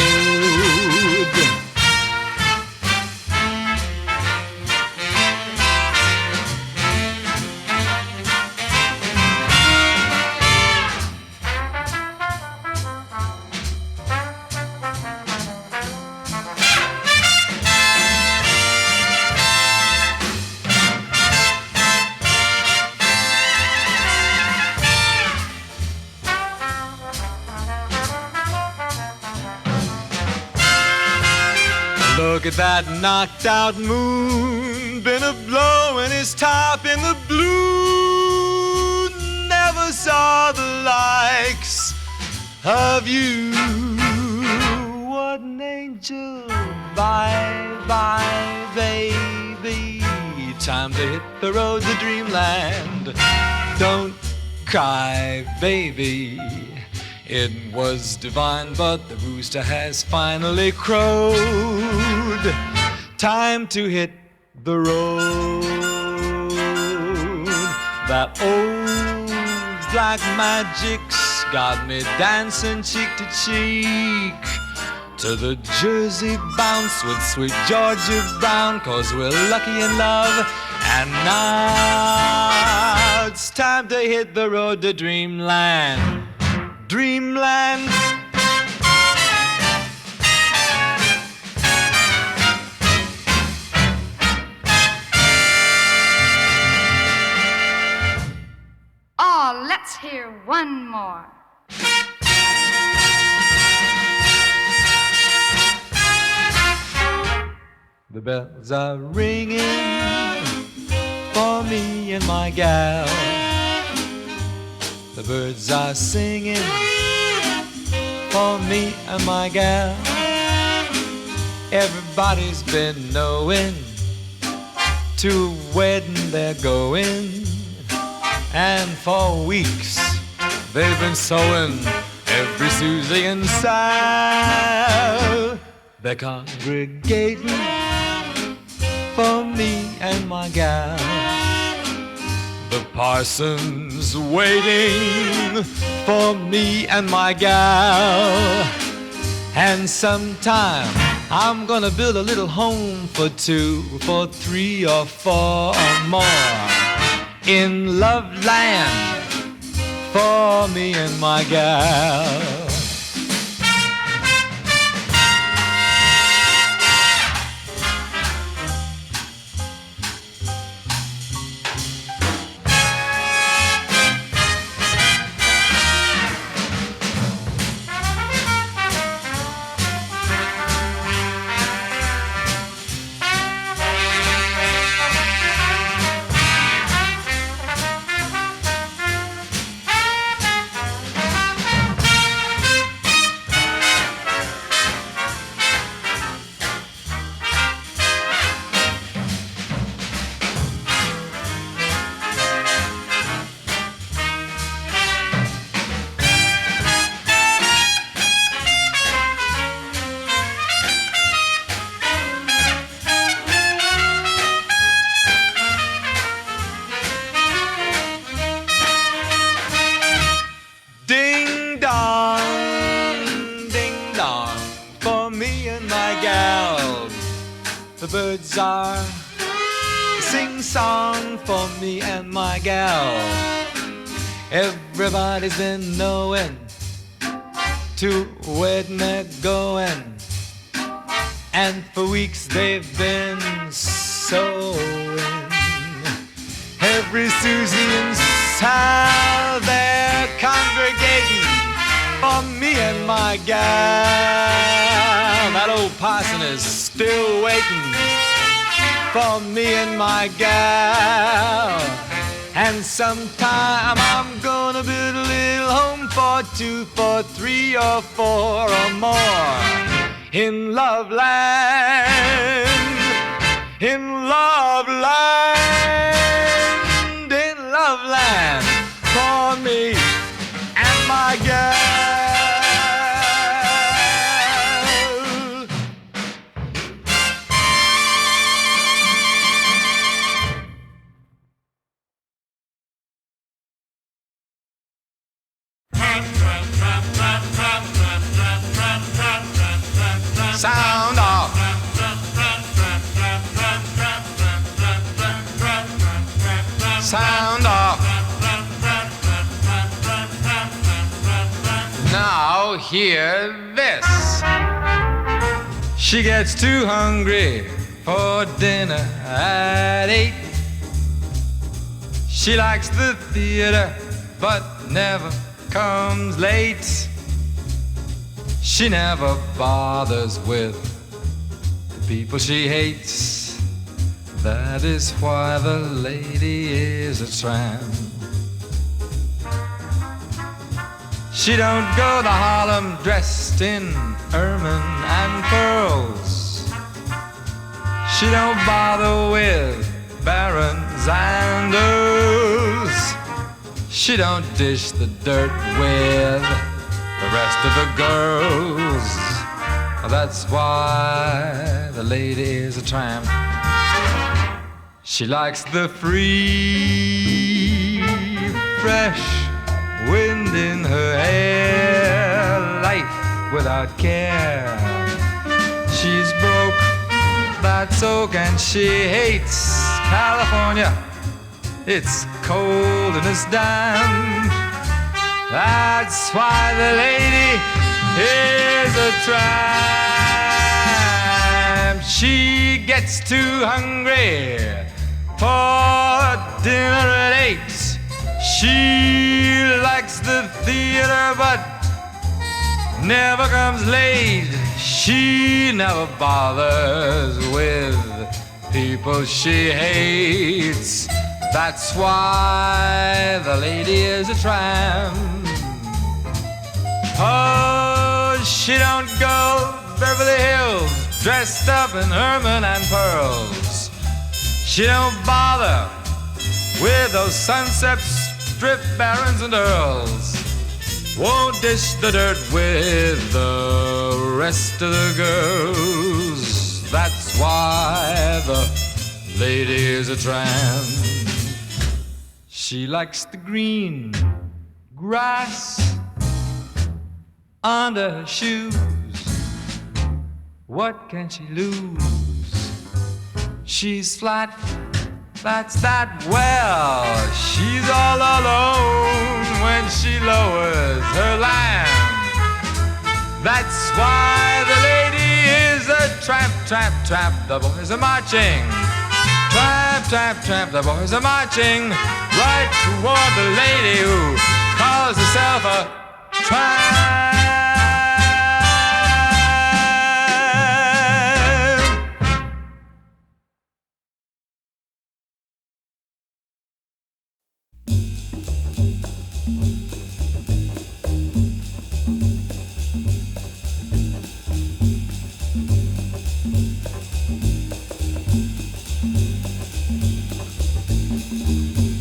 Look at that knocked out moon, been a blowing his top in the blue. Never saw the likes of you. What an angel, bye bye baby. Time to hit the road to Dreamland. Don't cry baby. It was divine, but the rooster has finally crowed. Time to hit the road. That old black magic's got me dancing cheek to cheek to the Jersey bounce with sweet Georgia Brown, 'cause we're lucky in love. And now it's time to hit the road to Dreamland. Dreamland. Oh, let's hear one more. The bells are ringing for me and my gal. The birds are singing for me and my gal. Everybody's been knowing to a wedding they're going. And for weeks they've been sewing every Susie and Sal. They're congregating for me and my gal. The parson's waiting for me and my gal. And sometime I'm gonna build a little home for two, for three or four or more in Love Land for me and my gal. The birds are sing-song for me and my gal. Everybody's been knowing to wedding they're going. And for weeks they've been sewing every Susie and Sal. They're congregating for me and my gal. That old parson is still waiting for me and my gal. And sometime I'm gonna build a little home for two, for three or four or more in Love Land, in Love Land, in Love Land for me and my gal. Sound off. Sound off. Now hear this. She gets too hungry for dinner at 8. She likes the theater but never comes late. She never bothers with people she hates. That is why the lady is a tramp. She don't go to Harlem dressed in ermine and pearls. She don't bother with barons and earls. She don't dish the dirt with the rest of the girls. That's why the lady is a tramp. She likes the free, fresh wind in her hair, life without care. She's broke, that's oak, and she hates California. It's cold and it's damp. That's why the lady is a tramp. She gets too hungry for dinner at 8. She likes the theater but never comes late. She never bothers with people she hates. That's why the lady is a tramp. Oh, she don't go Beverly Hills dressed up in ermine and pearls. She don't bother with those Sunset Strip barons and earls. Won't dish the dirt with the rest of the girls. That's why the lady is a tramp. She likes the green grass under her shoes. What can she lose? She's flat, that's that well. She's all alone when she lowers her lamp. That's why the lady is a tramp, tramp, tramp. The boys are marching. Tramp, tramp, tramp. The boys are marching right toward the lady who calls herself a tramp.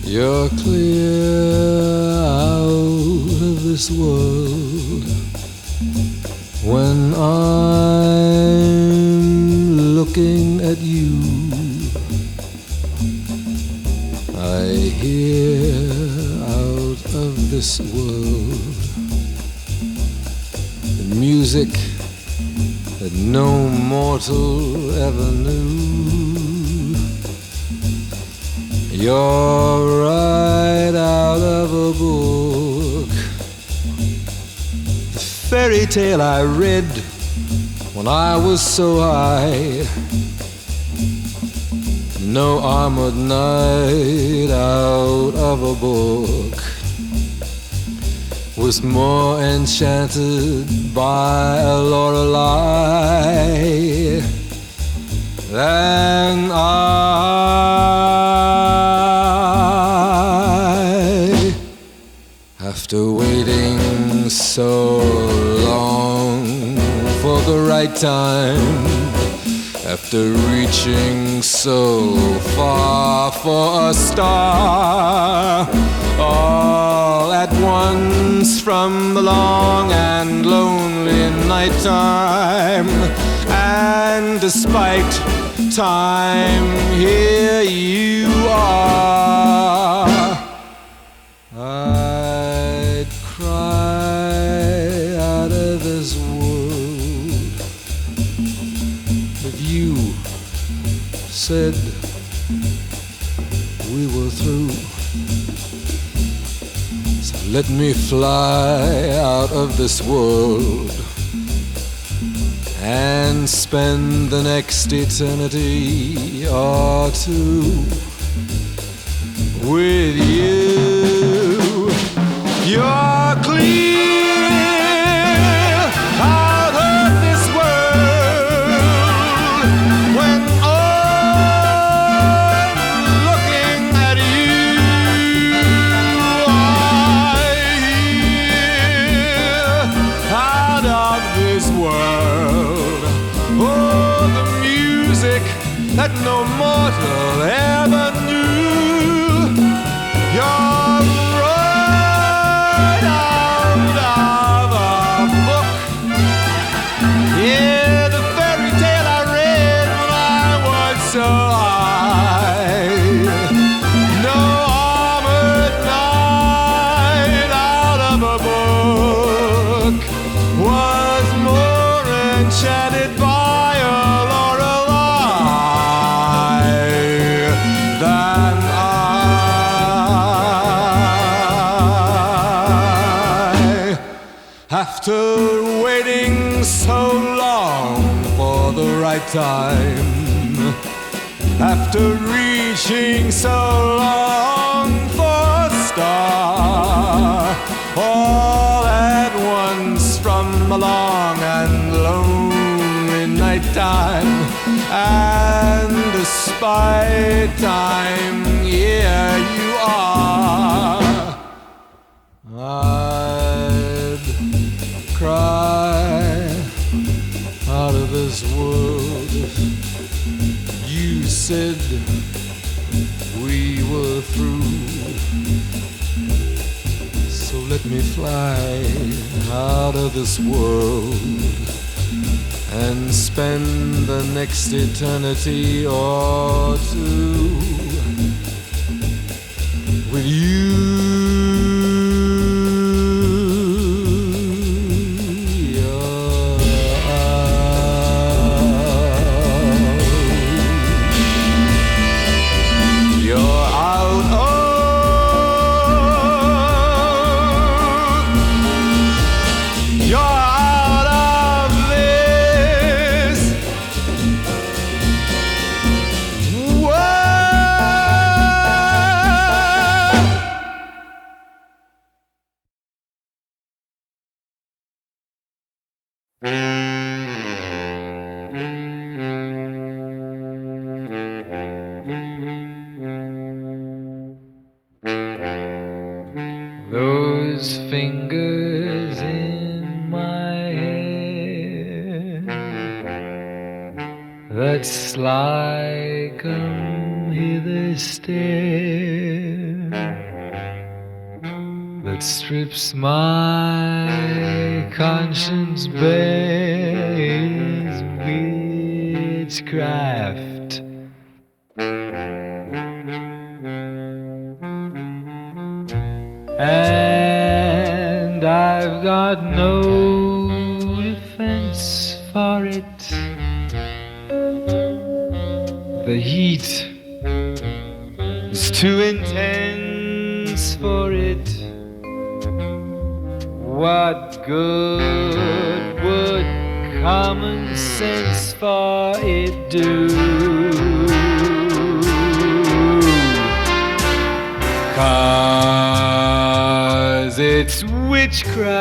You're clear out of this world when I'm looking at you. I hear out of this world the music that no mortal ever knew. You're right out of a book, the fairy tale I read when I was so high. No armored knight out of a book was more enchanted by a Lorelei than I. After waiting so long for the right time, after reaching so far for a star, all at once from the long and lonely nighttime, and despite time, here you are. I'd cry out of this world if you said we were through. So let me fly out of this world and spend the next eternity or two with you. You're clear out of this world After waiting so long for the right time, after reaching so long for a star, all at once from a long and lonely nighttime, and despite time, here you are. I'd cry out of this world if you said we were through. So let me fly out of this world and spend the next eternity or two with you. Those fingers in my hair that sly come hither stare, that strips my conscience bare is witchcraft. And I've got no defense for it. The heat is too intense for it. What good would common sense for it do? 'Cause it's witchcraft,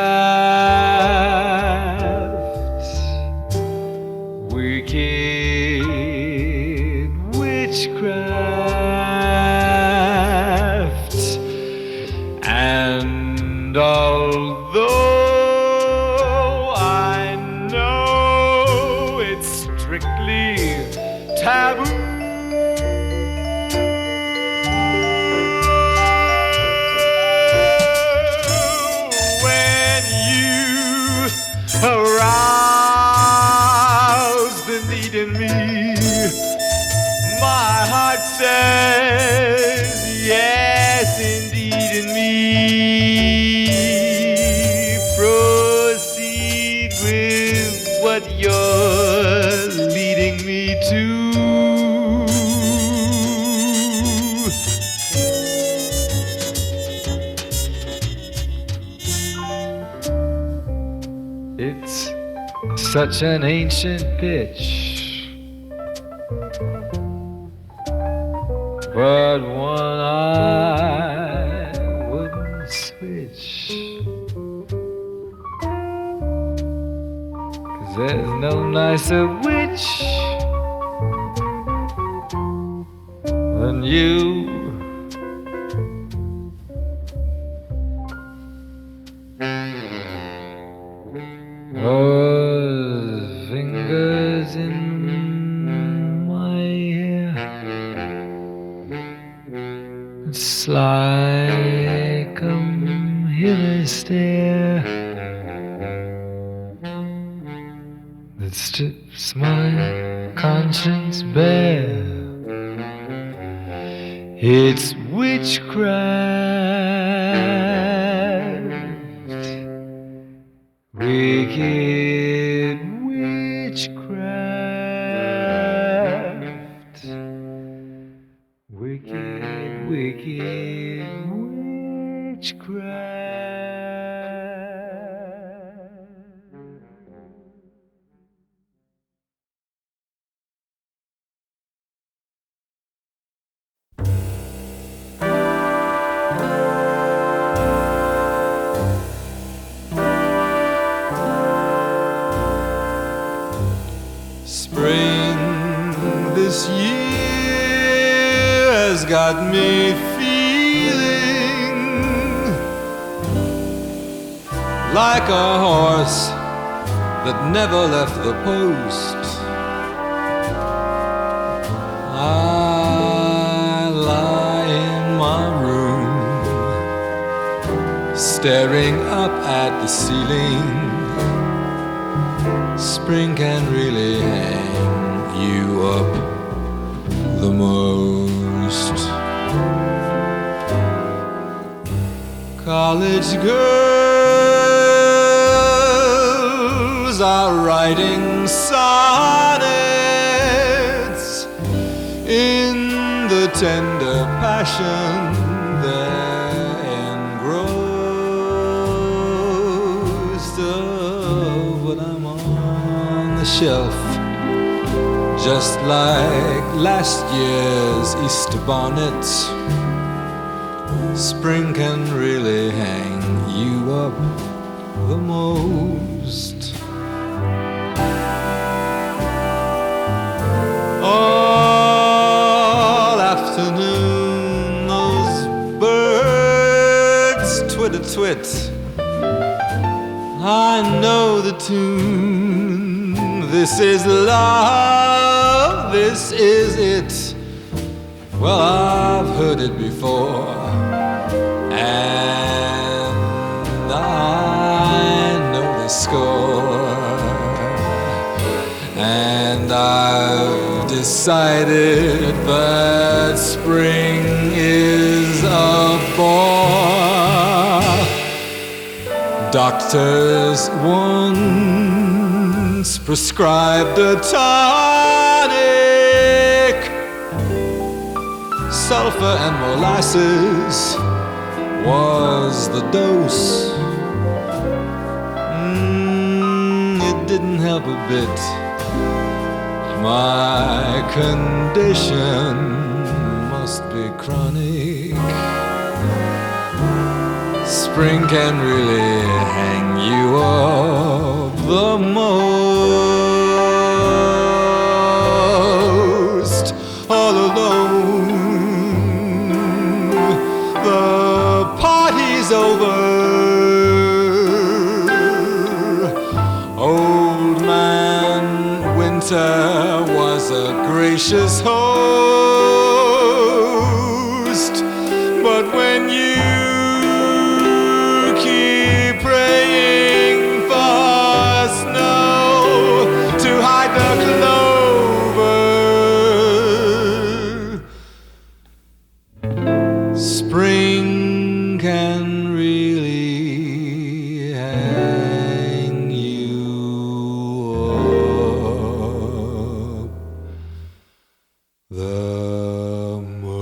wicked witchcraft. And although I know it's strictly taboo, arouse the need in me, my heart says yes indeed in me. Proceed with what you're leading me to. It's such an ancient pitch, but one I wouldn't switch. 'Cause there's no nicer witch than you. Those fingers in my hair, sly come hither stare, that strips my conscience bare. It's witchcraft, wicked witchcraft, wicked, wicked witchcraft. got me feeling like a horse that never left the post. I lie in my room, staring up at the ceiling. Spring can really hang you up the most. College girls are writing sonnets in the tender passion they're engrossed. Oh, but I'm on the shelf, just like last year's Easter bonnet. Spring can really hang you up the most. All afternoon those birds twitter-twit. I know the tune. This is love, this is it. Well, I've heard it before, and I know the score. And I've decided that spring is a bore. Doctors once prescribed a tonic, sulfur and molasses was the dose. It didn't help a bit. My condition must be chronic. Spring can really hang you up the most. All alone, the party's over. Old man Winter was a gracious host, but when you keep praying for snow to hide the clover, spring can really hang you up the most.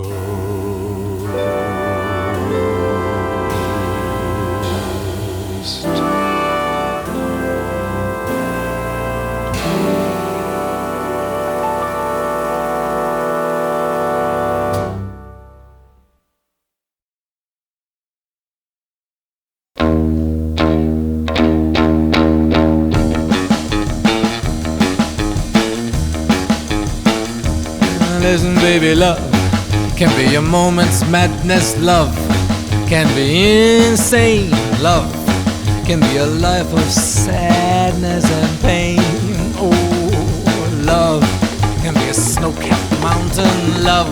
Listen, baby, love can be a moment's madness. Love can be insane. Love can be a life of sadness and pain. Oh, love can be a snow-capped mountain. Love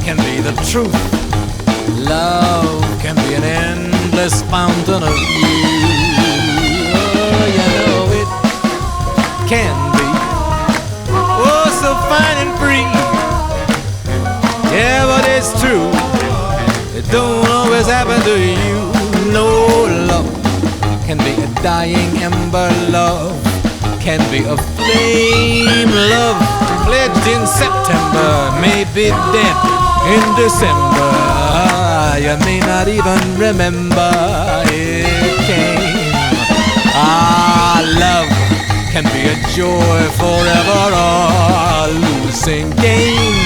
can be the truth. Love can be an endless fountain of youth. Oh, you know it can be oh so fine and free. Yeah, but it's true, it don't always happen to you. No, love can be a dying ember. Love can be a flame. Love pledged in September may be dead in December. You may not even remember it came. Ah, love can be a joy forever or a losing game.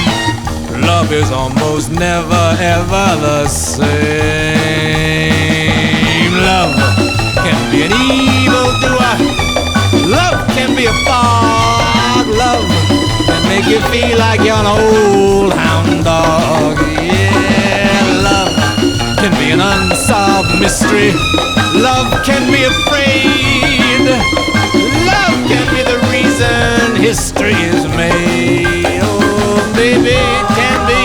Love is almost never ever the same. Love can be an evildoer. Love can be a fog. Love can make you feel like you're an old hound dog. Yeah. an unsolved mystery. Love can be afraid. Love can be the reason history is made. Oh, baby, it can be.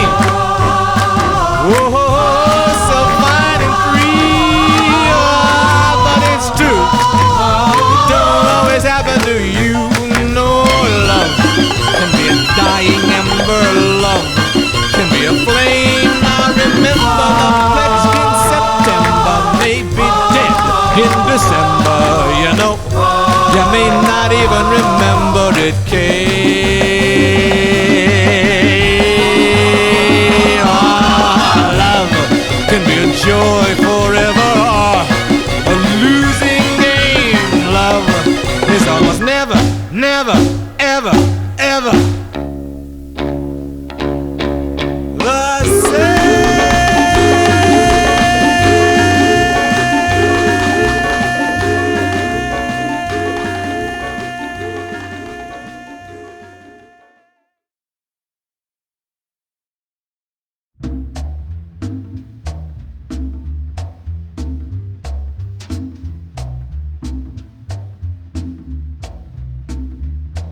Oh, so fine and free. Oh, but it's true. It don't always happen to you. No, love can be a dying ember. Love can be a flame. I remember the pledge in September, maybe dead in December. You know, you may not even remember it came. Oh, love can be a joy forever or a losing game. Love is almost never, never, ever, ever the same.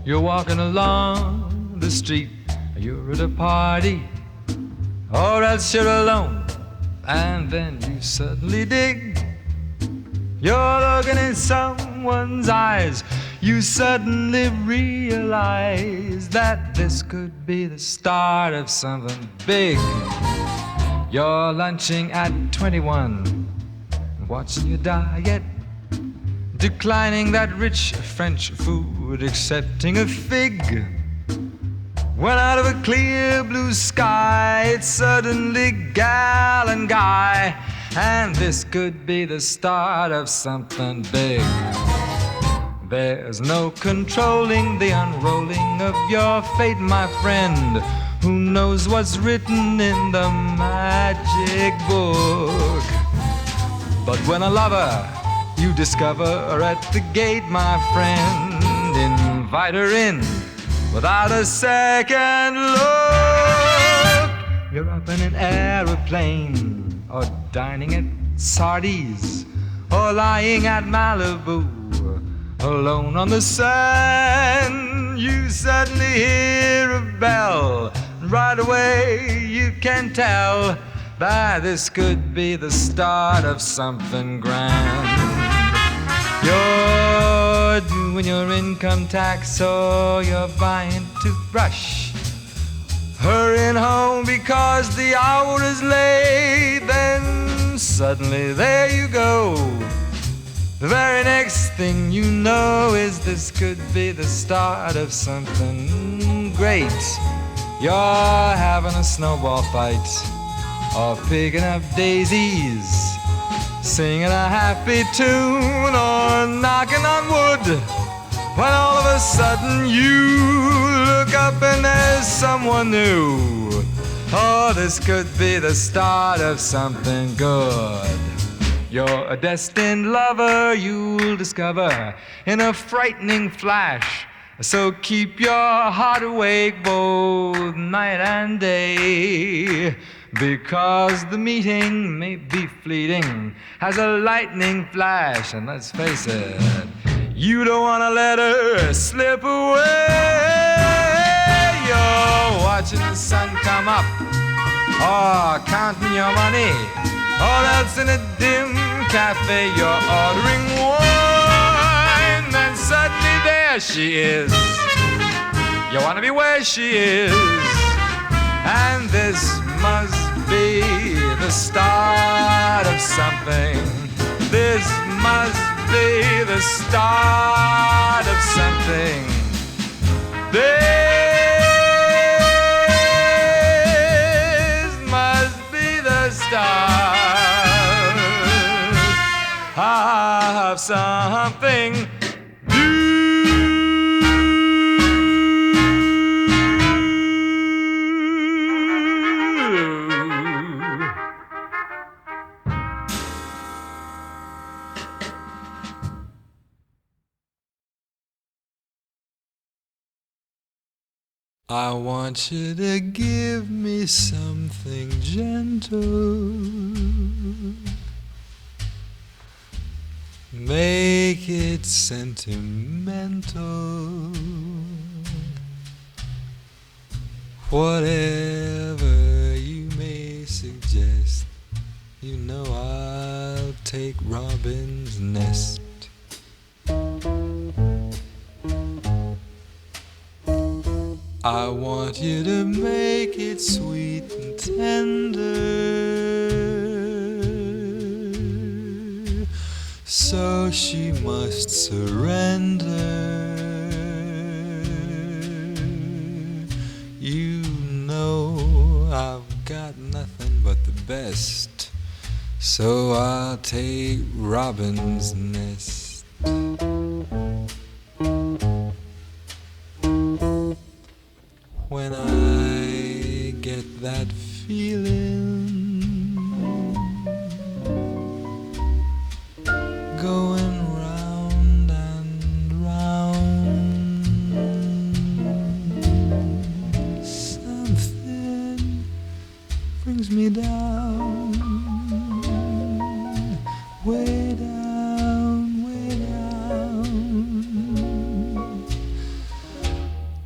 You're walking along the street, you're at a party, or else you're alone, and then you suddenly dig. You're looking in someone's eyes, you suddenly realize that this could be the start of something big. You're lunching at 21, watching your diet, declining that rich French food, accepting a fig. When out of a clear blue sky, it's suddenly gal and guy, and this could be the start of something big. There's no controlling the unrolling of your fate, my friend. Who knows what's written in the magic book? But when a lover you discover at the gate, my friend, invite her in without a second look. You're up in an aeroplane, or dining at Sardi's, or lying at Malibu, alone on the sand. You suddenly hear a bell, and right away you can tell that this could be the start of something grand. You're doing your income tax, or you're buying a toothbrush, hurrying home because the hour is late. Then suddenly there you go. The very next thing you know is this could be the start of something great. You're having a snowball fight, or picking up daisies, singing a happy tune, or knocking on wood, when all of a sudden you look up and there's someone new. Oh, this could be the start of something good. You're a destined lover, you'll discover in a frightening flash. So keep your heart awake both night and day, because the meeting may be fleeting as a lightning flash. And let's face it, you don't want to let her slip away. You're watching the sun come up, or counting your money, or else in a dim cafe you're ordering wine. Then suddenly there she is. You want to be where she is, and this must be the start of something. This must be the start of something. This must be the start of something. I want you to give me something gentle. Make it sentimental. Whatever you may suggest, you know I'll take Robin's nest. I want you to make it sweet and tender, so she must surrender. You know I've got nothing but the best, so I'll take Robin's nest. When I get that feeling going round and round, something brings me down, way down, way down.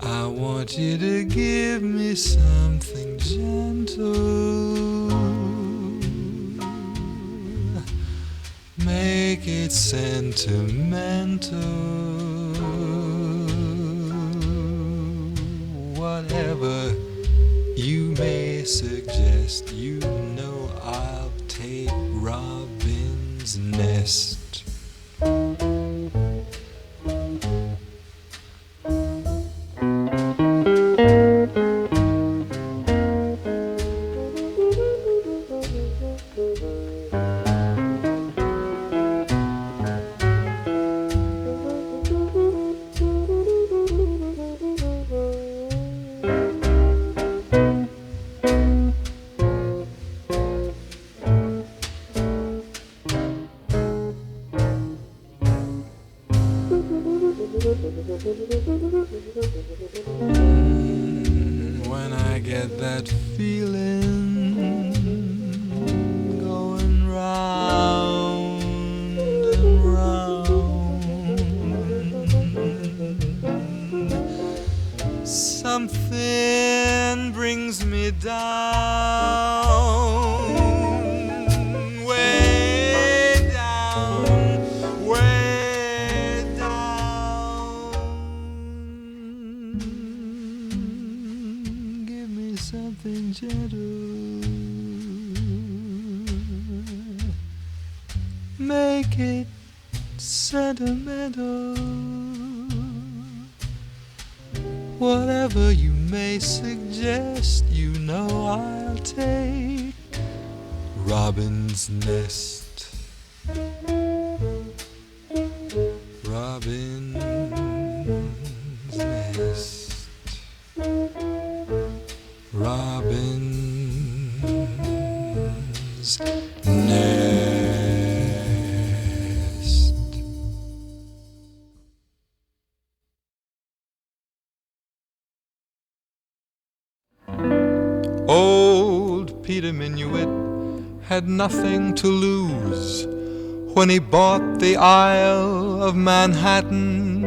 I want you to give me something gentle. Make it sentimental. Whatever you may suggest, you know I'll take Robin's nest. When I get that feeling going round and round, something brings me down, way down, way down. Give me something gentle. Make it sentimental. Whatever you may suggest, you know I'll take Robin's nest. Robin's nest. Robin's nest. Old Peter Minuit had nothing to lose when he bought the Isle of Manhattan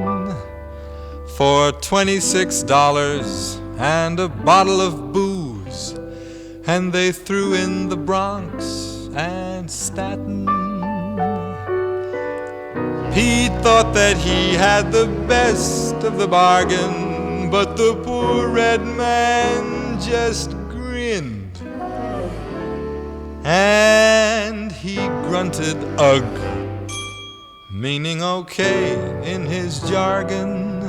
for $26 and a bottle of booze, and they threw in the Bronx and Staten. Pete thought that he had the best of the bargain, but the poor red man just grinned, and he grunted ugh, meaning okay in his jargon,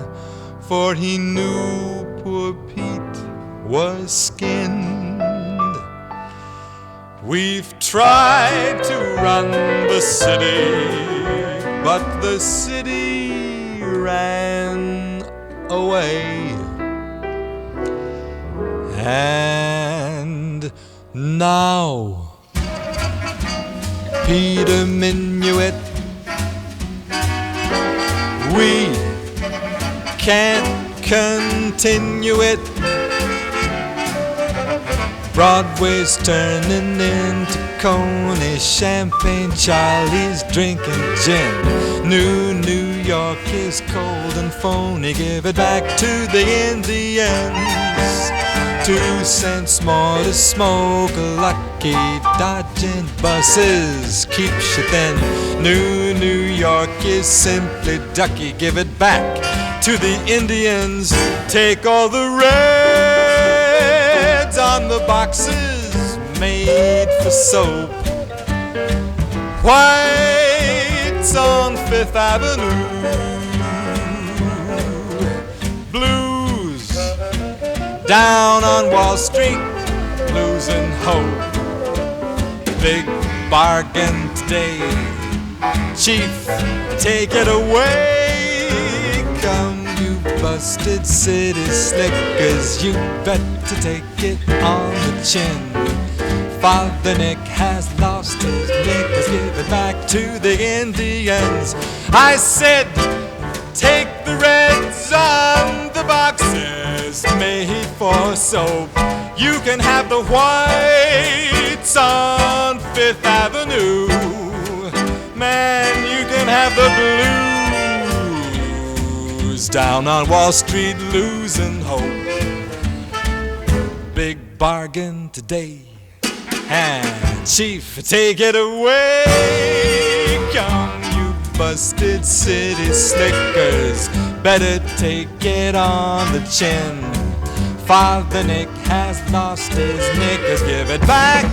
for he knew poor Pete was skinned. We've tried to run the city, but the city ran away. And now Peter Minuit, we can't continue it. Broadway's turning into Coney, Champagne Charlie's drinking gin. New York is cold and phony, give it back to the Indians. 2 cents more to smoke a lucky, dodging buses keeps you thin. New York is simply ducky, give it back to the Indians. Take all the reds on the boxes made for soap. Whites on Fifth Avenue, blues down on Wall Street, losing hope. Big bargain today, Chief, take it away. Come, you busted city slickers, you better take it on the chin. Father Nick has lost his knickers, give it back to the Indians. I said, take the reds on the boxes made for soap. You can have the whites on Fifth Avenue. Man, you can have the blues down on Wall Street, losing hope. Big bargain today, and Chief, take it away. Come, you busted city slickers, better take it on the chin. Father Nick has lost his knickers, give it back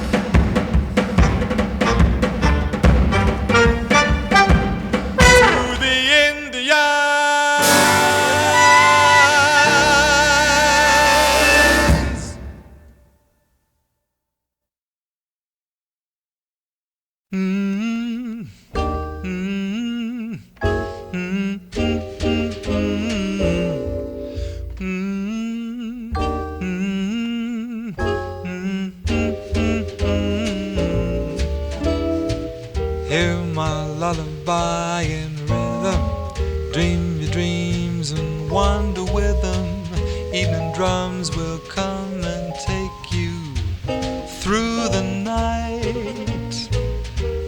to the Indians. Hear my lullaby in rhythm, dream your dreams and wander with them. Evening drums will come and take you through the night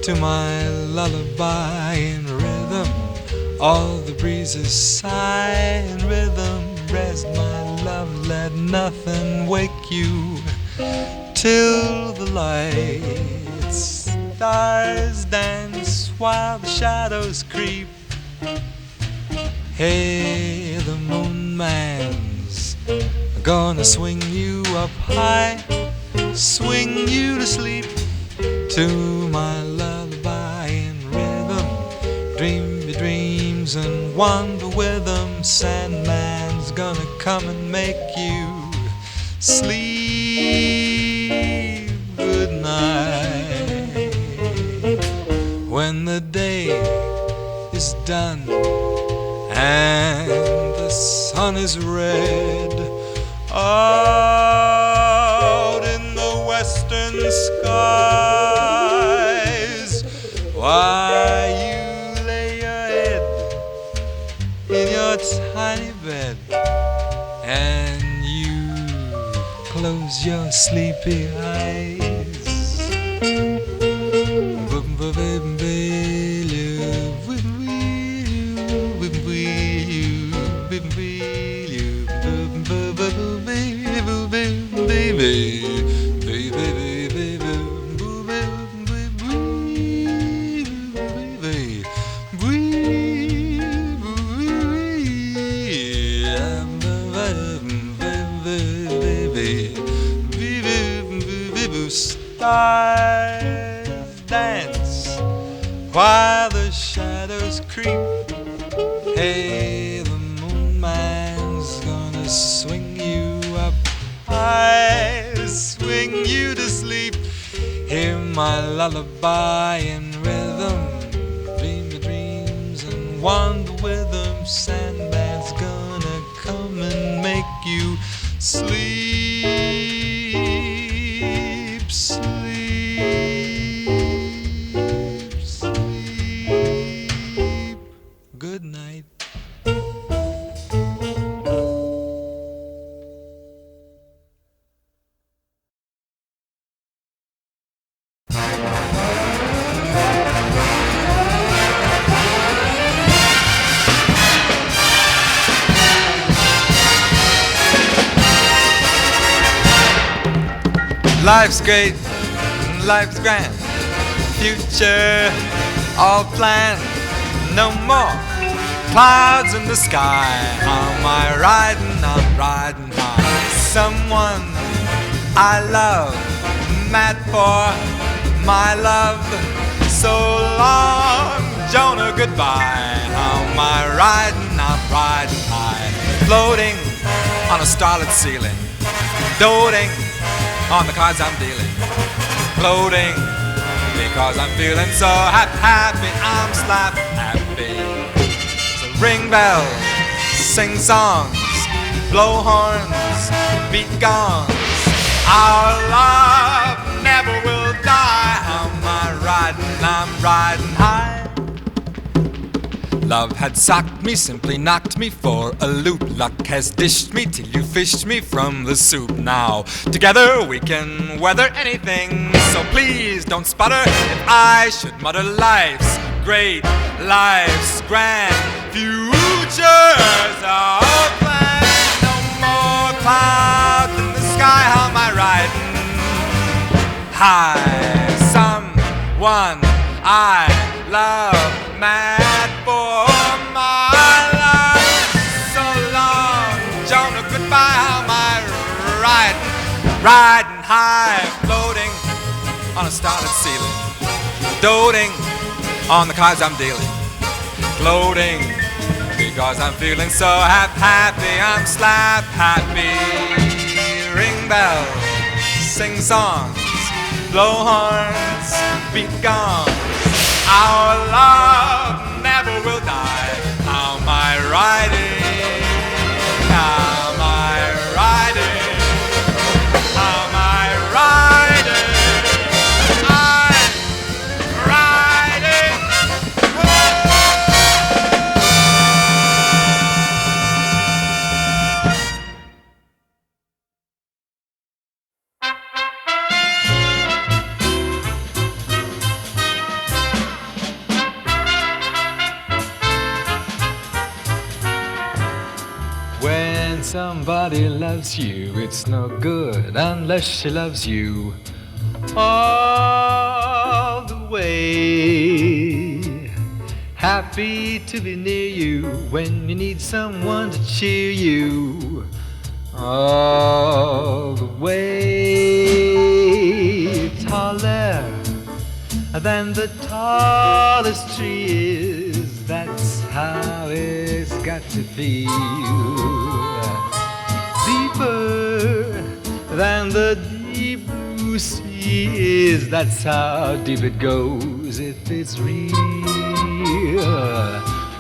to my lullaby in rhythm. All the breezes sigh in rhythm. Rest, my love, let nothing wake you till the lights. Stars dance while the shadows creep. Hey, the moon man's gonna swing you up high, swing you to sleep to my lullaby in rhythm. Dream your dreams and wander with them. Sandman's gonna come and make you sleep. Good night. When the day is done and the sun is red out in the western skies, why you lay your head in your tiny bed and you close your sleepy eyes. Stars dance while the shadows creep. Hey, the moon man's gonna swing you up high, swing you to sleep. Hear my lullaby in rhythm. Dream your dreams and wander with them. Sandman's gonna come and make you sleep. Good night. Life's great, life's grand, future all planned. No more clouds in the sky. Am I riding? I'm riding high. Someone I love, mad for my love. So long, Jonah, goodbye. How am I riding? I'm riding high. Floating on a starlit ceiling, doting on the cards I'm dealing. Floating because I'm feeling so happy. I'm slap happy. So ring bells, sing songs, blow horns, beat gongs. Our love never will die. How am I riding? I'm riding high. Love had socked me, simply knocked me for a loop. Luck has dished me till you fished me from the soup. Now, together we can weather anything. So please don't sputter if I should mutter. Life's great, life's grand, future's all planned. No more clouds in the sky. How am I riding? High, someone I love, mad for my life. So long, Jonah, goodbye. How am I riding? Riding high, floating on a starlit ceiling, doting on the cards I'm dealing. Floating because I'm feeling so happy. I'm slap happy. Ring bells, sing songs, blow horns, beat gongs. Our love never will die. How am I riding? How am I riding? How am I riding? I'm riding. When somebody loves you, it's no good unless she loves you all the way. Happy to be near you when you need someone to cheer you all the way. Taller than the tallest tree is, that's how it's got to feel. Deeper than the deep blue sea is, that's how deep it goes if it's real.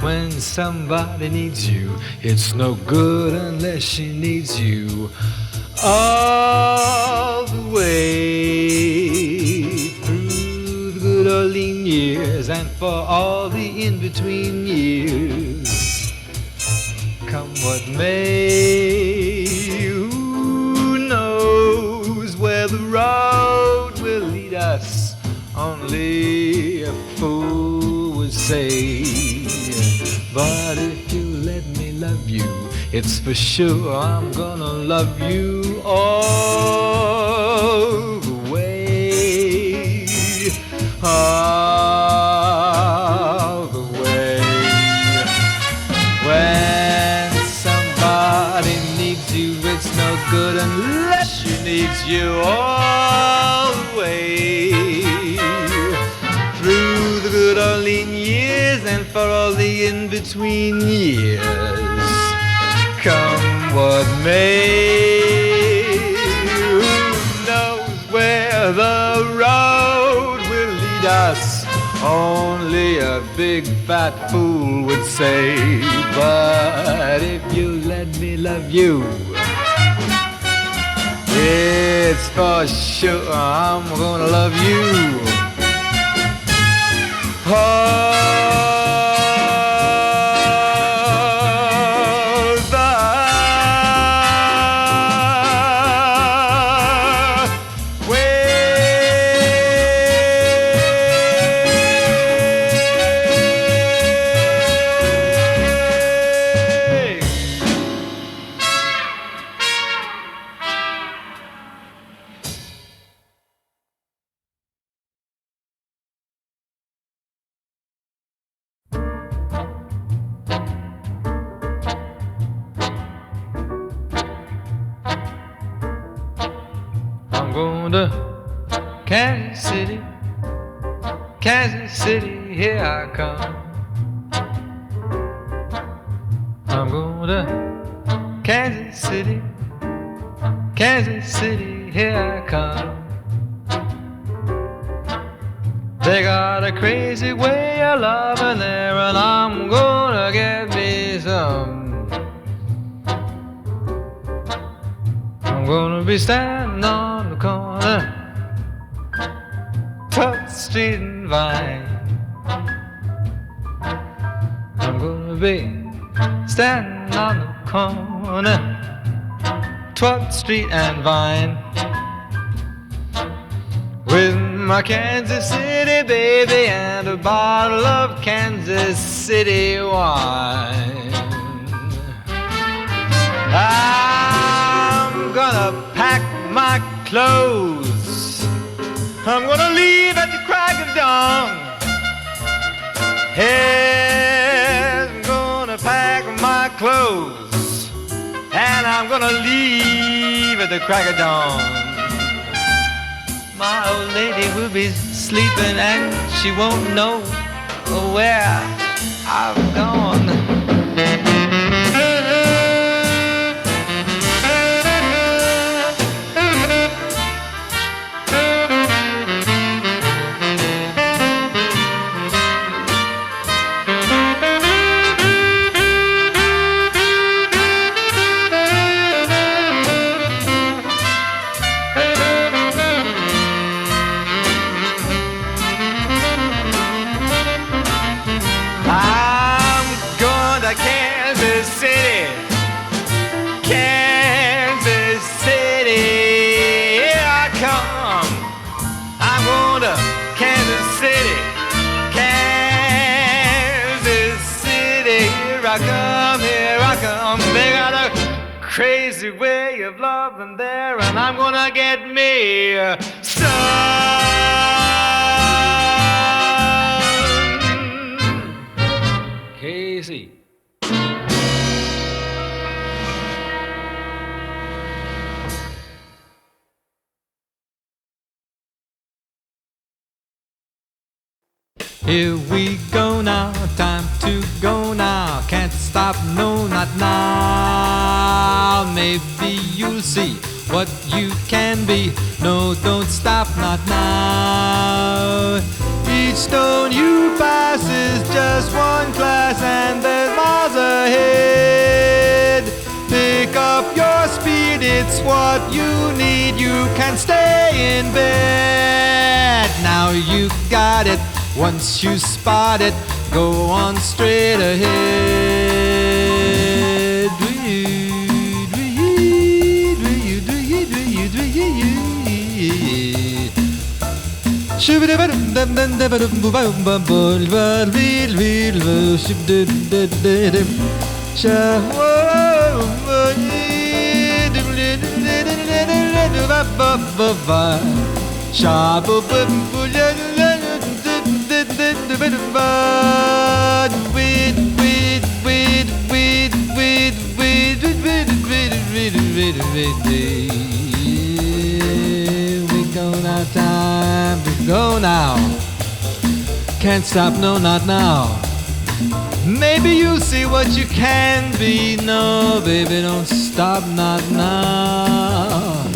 When somebody needs you, it's no good unless she needs you all the way. Through the good or lean years and for all the in-between years, come what may, who knows where the road will lead us? Only a fool would say. But if you let me love you, it's for sure I'm gonna love you all the way. All the way. When somebody needs you, it's no good unless she needs you all the way. Through the good or lean years and for all the in-between years, come what may. Who knows where the road will lead us? Only a big fat fool would say. But if you let me love you, it's for sure I'm gonna love you. going to Kansas City, Kansas City, here I come. I'm going to Kansas City, Kansas City, here I come. They got a crazy way of loving there, and I'm gonna get me some. I'm gonna be standing on the corner, 12th Street and Vine. I'm gonna be standing on the corner, 12th Street and Vine, with my Kansas City baby and a bottle of Kansas City wine. I'm gonna pack my clothes, I'm gonna leave at the crack of dawn. Yes, I'm gonna pack my clothes, and I'm gonna leave at the crack of dawn. My old lady will be sleeping and she won't know where I've gone. Crazy way of loving there, and I'm gonna get me some. Casey. Here we go now, time to go now. Can't stop, no, not now. Maybe you'll see what you can be. No, don't stop, not now. Each stone you pass is just one class, and there's miles ahead. Pick up your speed, it's what you need. You can stay in bed. Now you got it. Once you spot it, go on straight ahead. We go now, time to go now. Can't stop, no, not now. Maybe you'll see what you can be. No, baby, don't stop, not now.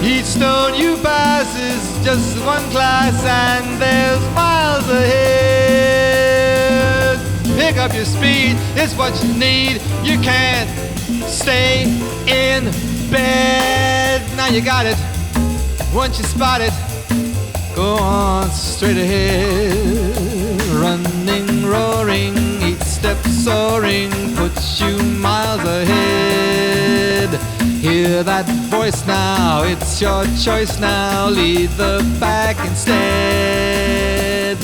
Each stone you pass is just one class, and there's miles ahead. Pick up your speed, it's what you need. You can't stay in bed. Now you got it. Once you spot it, go on straight ahead. Running, roaring, each step soaring puts you miles ahead. Hear that voice now, it's your choice now. Lead the pack instead.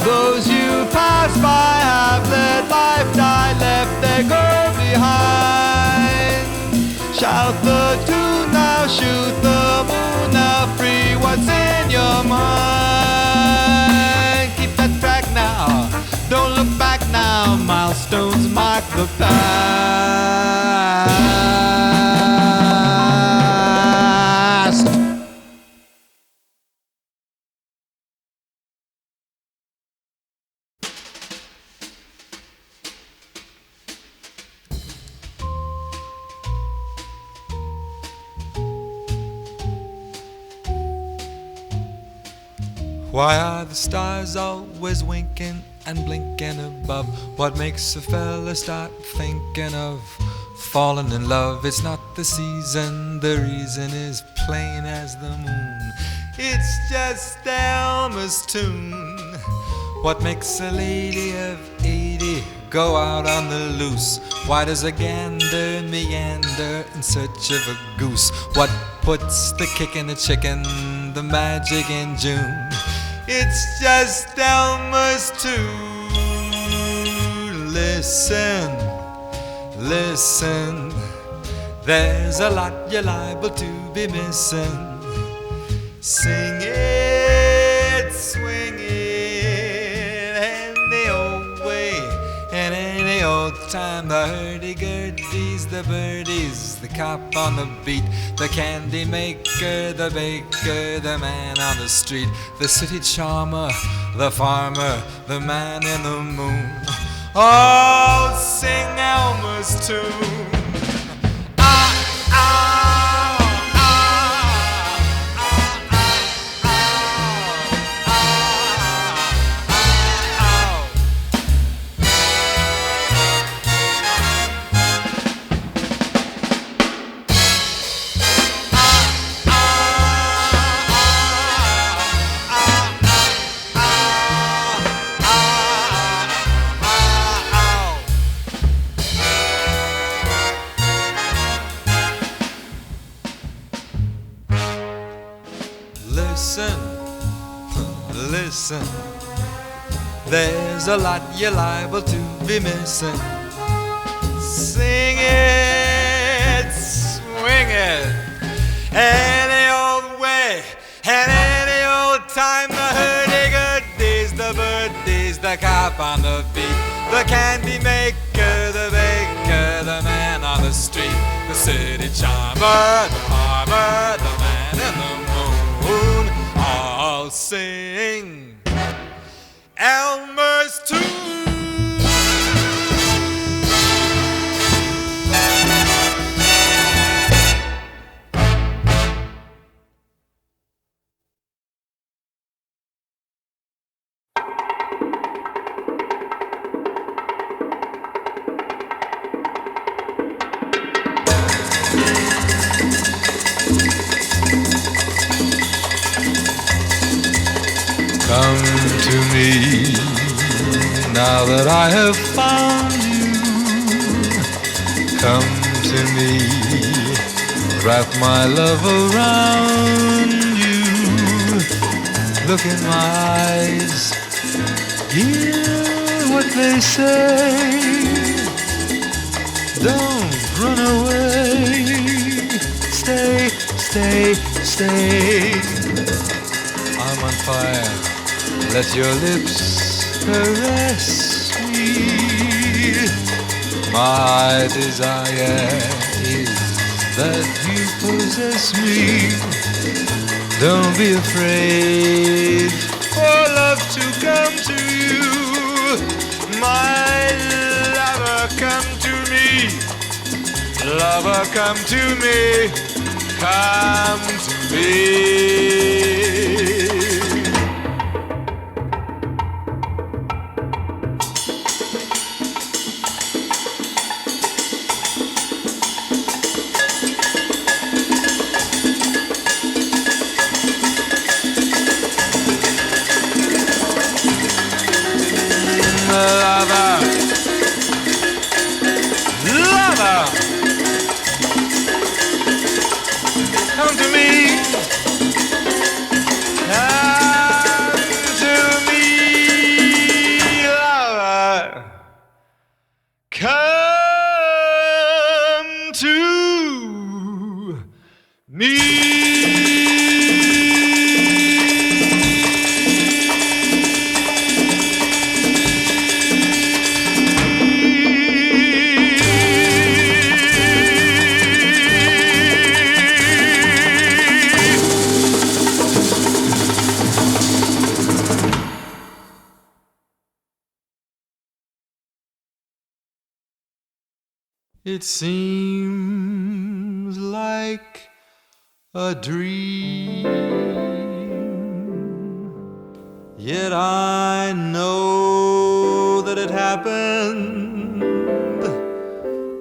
Those you pass by have let life die, left their goal behind. Shout the tune now, shoot the moon now, free what's in your mind. Keep that track now, don't look back now. Milestones mark the past. Why are the stars always winking and blinking above? What makes a fella start thinking of falling in love? It's not the season, the reason is plain as the moon. It's just Elmer's tune. What makes a lady of 80 go out on the loose? Why does a gander meander in search of a goose? What puts the kick in the chicken, the magic in June? It's just Elmer's tune. Listen, listen, there's a lot you're liable to be missing. Sing it, swing it, any old way, and any old time. The hurdy-gurdies, the birdies, the cop on the beat, the candy maker, the baker, the man on the street, the city charmer, the farmer, the man in the moon. Oh, sing Elmer's tune. Listen, there's a lot you're liable to be missing. Sing it, swing it, any old way, and any old time. The hurdy-gurdies, the birdies, the cop on the beat, the candy maker, the baker, the man on the street, the city charmer, the farmer, the man in the moon. I'll sing Elmer's tune. Come to me, now that I have found you. Come to me, wrap my love around you. Look in my eyes, hear what they say. Don't run away, stay, stay, stay. I'm on fire. Let your lips caress me. My desire is that you possess me. Don't be afraid for love to come to you. My lover, come to me. Lover, come to me. Come to me. Lover, lover, come to me, lover, come to me. It seems like a dream Yet I know that it happened.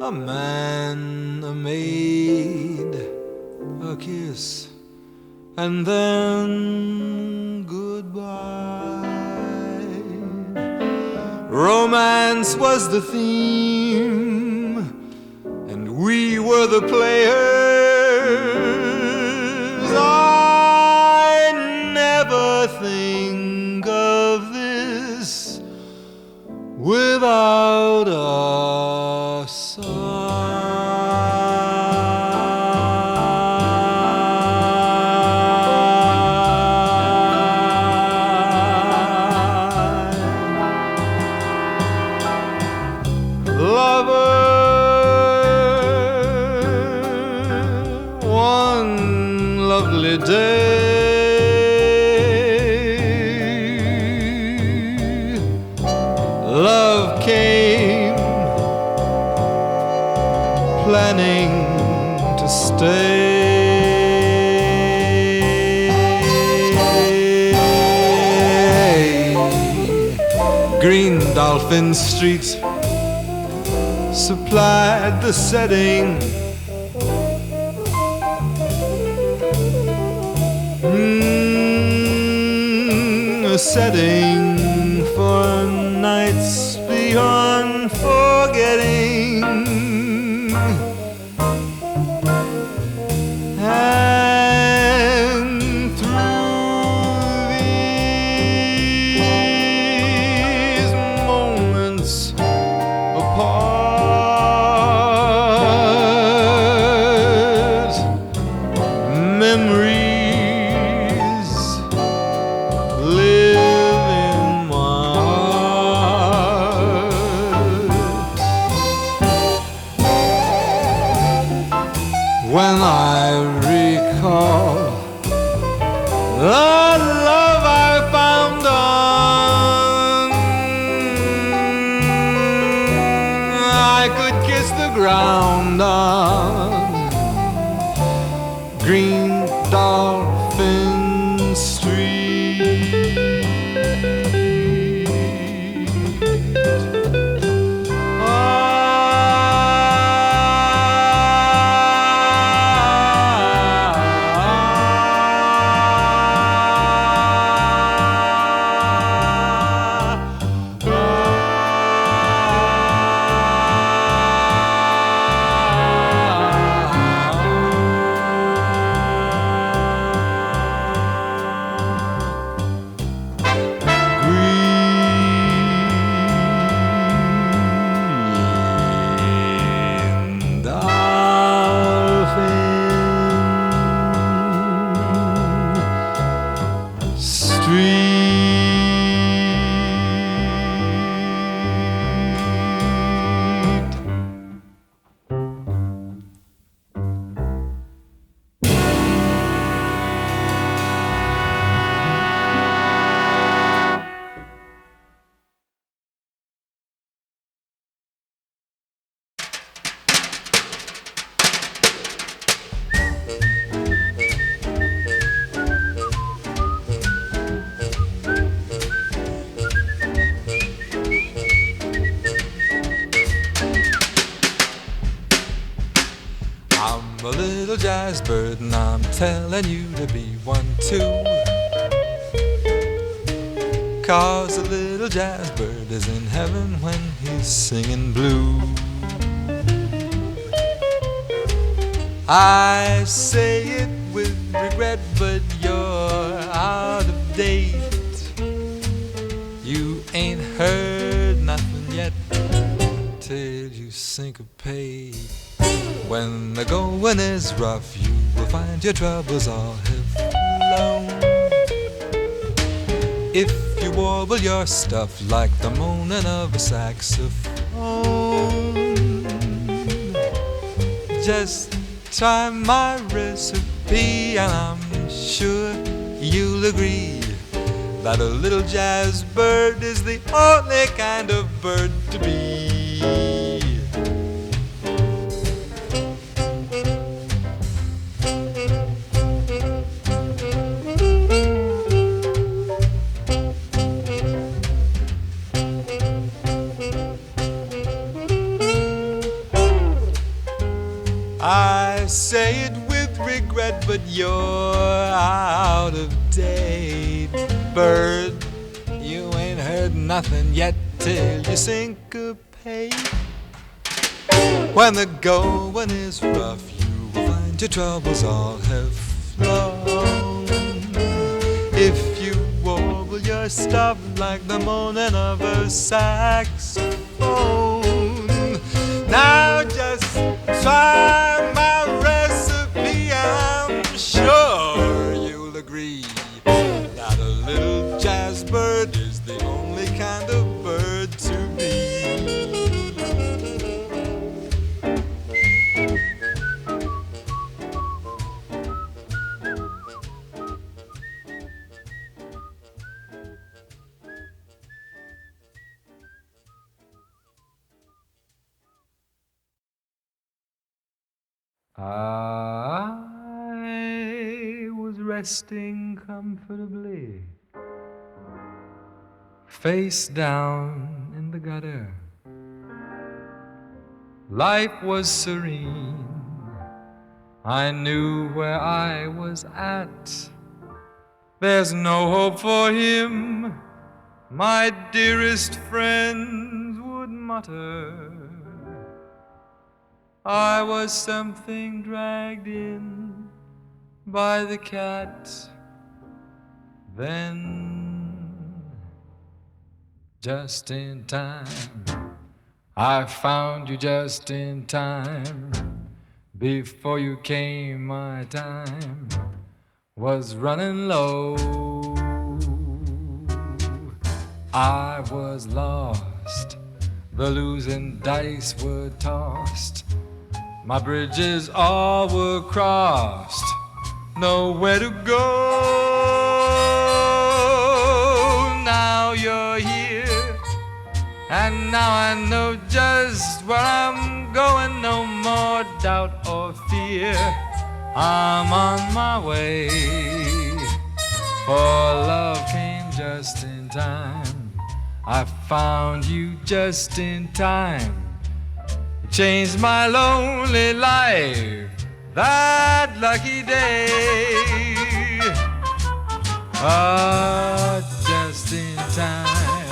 A man, a maid, a kiss, and then goodbye. Romance was the theme, and we were the players. I never think of this without a planning to stay. Green Dolphin Street supplied the setting. A setting for nights beyond forgetting. And through these moments apart, memories live in my heart. When I recall the love I found on, I could kiss the ground on Green Dolphin Street. I'm a little jazz bird and I'm telling you to be one too. 'Cause a little jazz bird is in heaven when he's singing blue. I say it with regret, but you're out of date. You ain't heard nothing yet till you syncopate. When the going is rough, you will find your troubles all have flown. If you warble your stuff like the moaning of a saxophone, just try my recipe and I'm sure you'll agree that a little jazz bird is the only kind of bird to be. say it with regret, but you're out of date. Bird, you ain't heard nothing yet till you syncopate. When the going is rough, you will find your troubles all have flown. If you warble your stuff like the moaning of a saxophone. Now just try my recipe, I'm sure you'll agree that a little jazz bird is the only kind of bird to be. I was resting comfortably, face down in the gutter. Life was serene. I knew where I was at. There's no hope for him, my dearest friends would mutter. I was something dragged in by the cat. Then, just in time, I found you just in time. Before you came, my time was running low. I was lost, the losing dice were tossed. My bridges all were crossed, nowhere to go. Now you're here, and now I know just where I'm going. No more doubt or fear, I'm on my way. For love came just in time, I found you just in time. Changed my lonely life that lucky day. Just in time,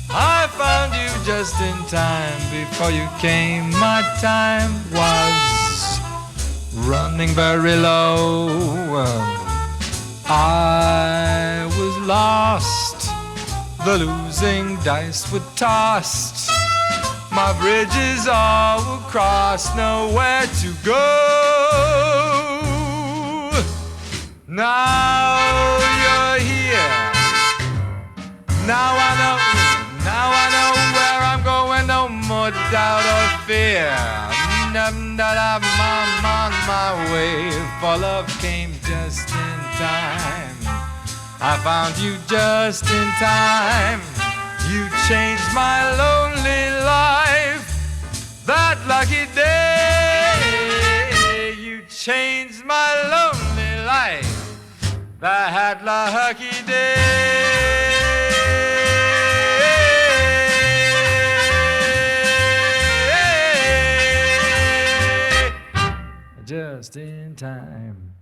I found you just in time. Before you came, my time was running very low. I was lost, the losing dice were tossed. My bridges all were crossed, nowhere to go. Now you're here. Now I know where I'm going. No more doubt or fear. I'm on my way. For love came just in time. I found you just in time. You changed my lonely life that lucky day. You changed my lonely life that lucky day. Just in time.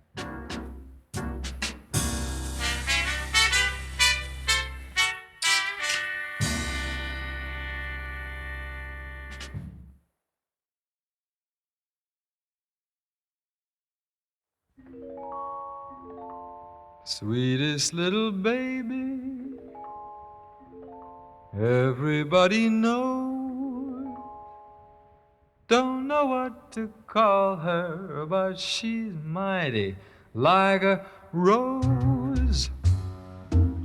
Sweetest little baby, everybody knows. Don't know what to call her, but she's mighty like a rose.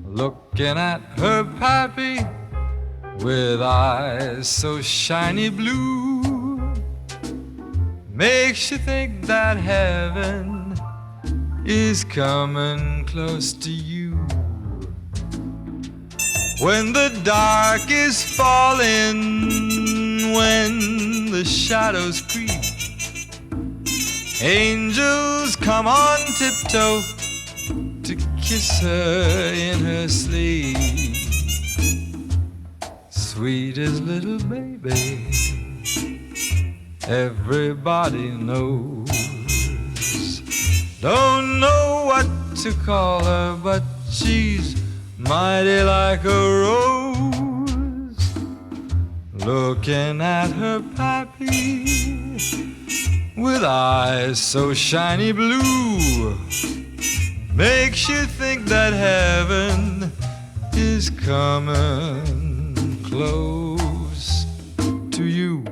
Looking at her pappy with eyes so shiny blue makes you think that heaven is coming close to you. When the dark is falling, when the shadows creep, angels come on tiptoe to kiss her in her sleep. Sweetest little baby, everybody knows. Don't know what to call her, but she's mighty like a rose. Looking at her pappy with eyes so shiny blue makes you think that heaven is coming close to you.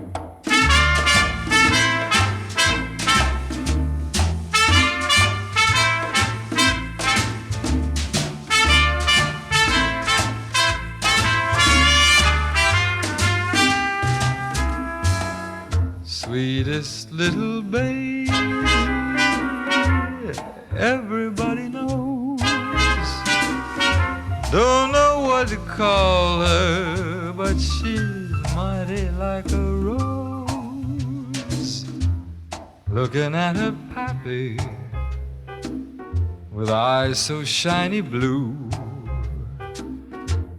Sweetest little baby, everybody knows. Don't know what to call her, but she's mighty like a rose. Looking at her pappy with eyes so shiny blue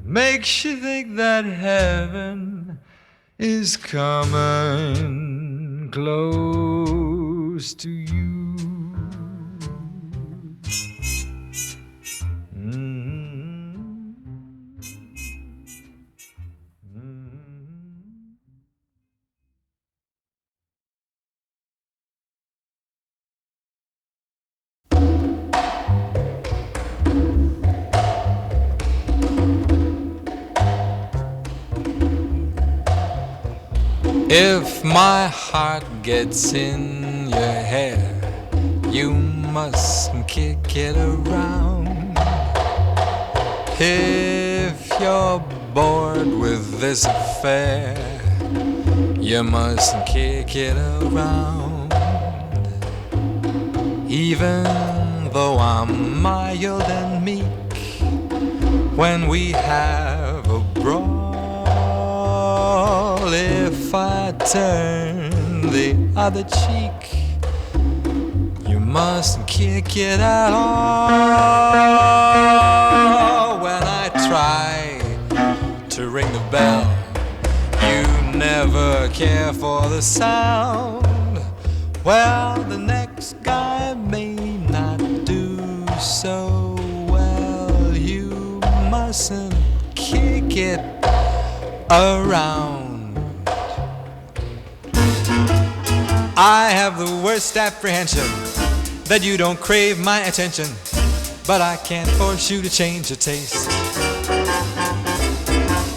makes you think that heaven is coming close to you. If my heart gets in your hair, you mustn't kick it around. If you're bored with this affair, you mustn't kick it around. Even though I'm mild and meek, when we have a brawl, if I turn the other cheek, you mustn't kick it at all. When I try to ring the bell, you never care for the sound. Well, the next guy may not do so well. You mustn't kick it around. I have the worst apprehension that you don't crave my attention, but I can't force you to change your taste.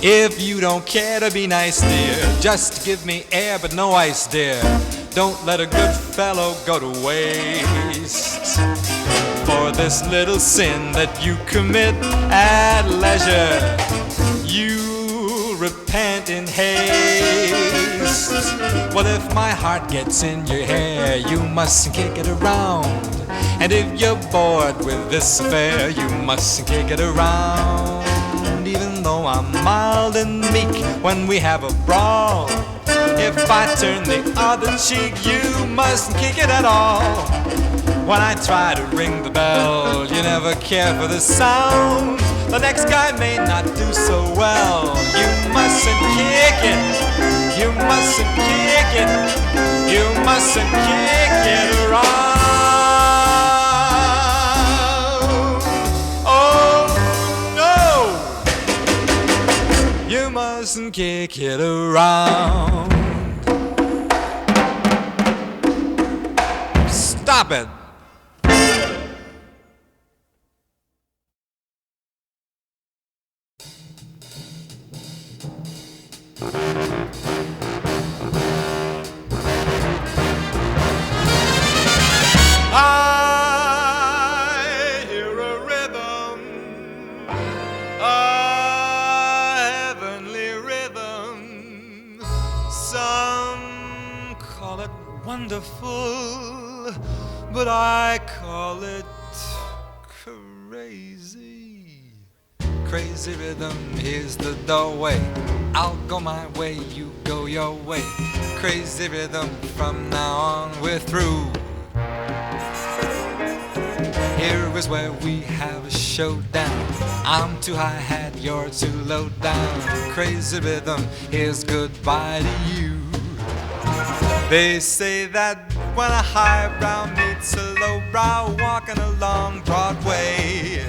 If you don't care to be nice, dear, just give me air but no ice, dear. Don't let a good fellow go to waste. For this little sin that you commit at leisure, you repent in haste. Well, if my heart gets in your hair, you mustn't kick it around. And if you're bored with this affair, you mustn't kick it around. Even though I'm mild and meek when we have a brawl, if I turn the other cheek, you mustn't kick it at all. When I try to ring the bell, you never care for the sound. The next guy may not do so well. You mustn't kick it. You mustn't kick it. You mustn't kick it around. Oh no! You mustn't kick it around. Stop it! I hear a rhythm, a heavenly rhythm. Some call it wonderful, but I call it crazy. Crazy rhythm, here's the doorway. I'll go my way, you go your way. Crazy rhythm, from now on we're through. Here is where we have a showdown. I'm too high-hat, you're too low down. Crazy rhythm, here's goodbye to you. They say that when a highbrow meets a lowbrow walking along Broadway,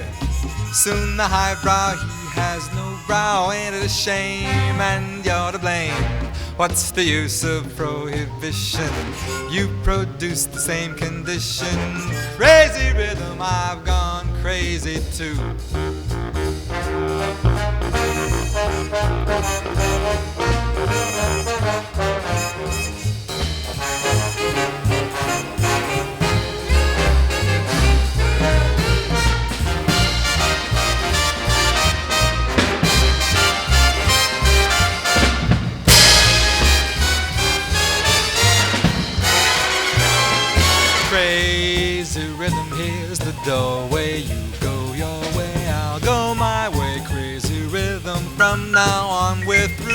soon the highbrow, he has no brow. Ain't it a shame? And you're to blame. What's the use of prohibition? You produce the same condition. Crazy rhythm, I've gone crazy too. Crazy rhythm, here's the doorway. You go your way, I'll go my way. Crazy rhythm, from now on we're through.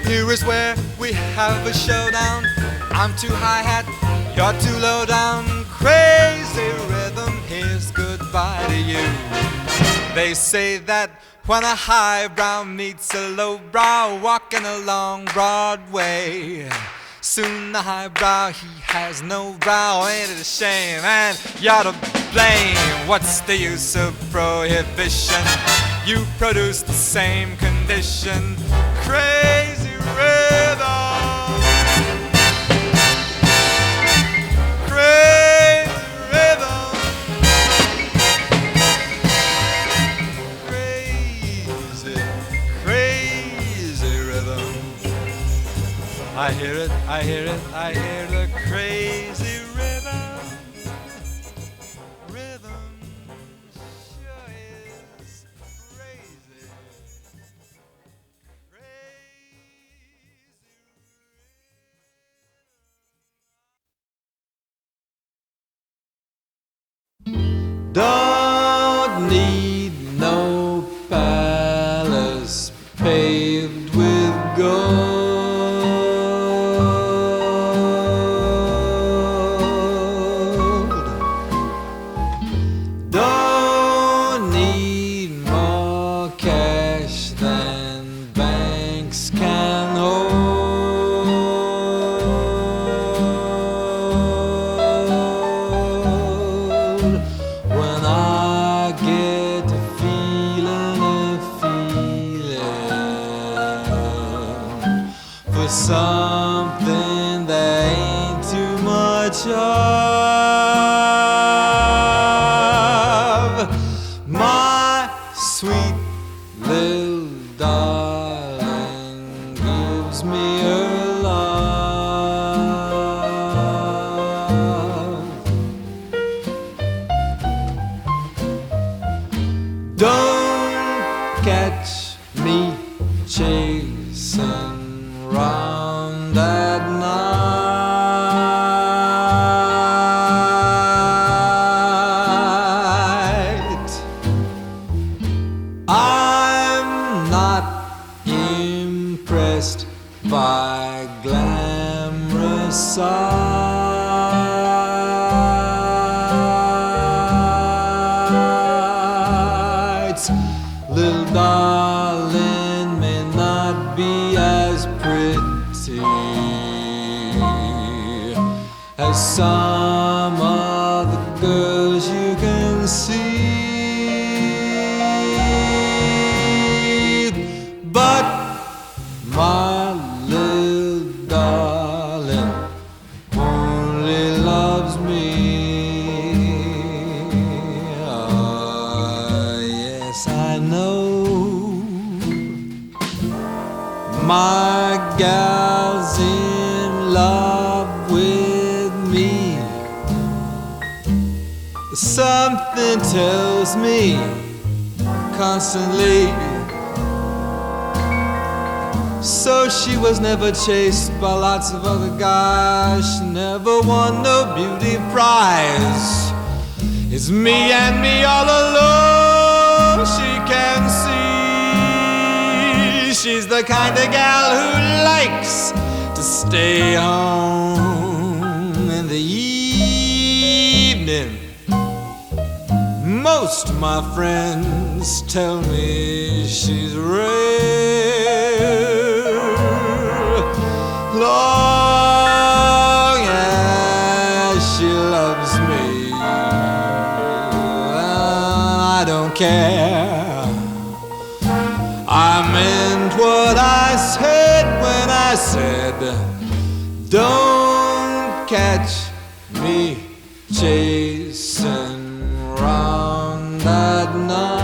Here is where we have a showdown. I'm too hi-hat, you're too low down. Crazy rhythm, here's goodbye to you. They say that when a highbrow meets a lowbrow walking along Broadway, soon the highbrow, he has no brow. Ain't it a shame? And you're to blame. What's the use of prohibition? You produce the same condition. Crazy rhythm. Crazy rhythm. Crazy, crazy rhythm. I hear it, I hear it, I hear the crazy rhythm. Rhythm sure is crazy. Don't need no palace paved with gold. Don't need more cash than banks can hold. When I get to feeling for something that ain't too much of, my sweet little darling gives me her love. Don't catch me chasing round at night. I'm not impressed by glamorous sights. Little darling may not be as pretty as some of the girls you can see, but my little darling only loves me. Oh, yes, I know my gal's in love with me. Something tells me constantly. So she was never chased by lots of other guys. She never won no beauty prize. It's me and me all alone. She can see she's the kind of gal who likes to stay home in the evening. Most of my friends tell me she's rare. care. I meant what I said when I said, don't catch me chasing round at night.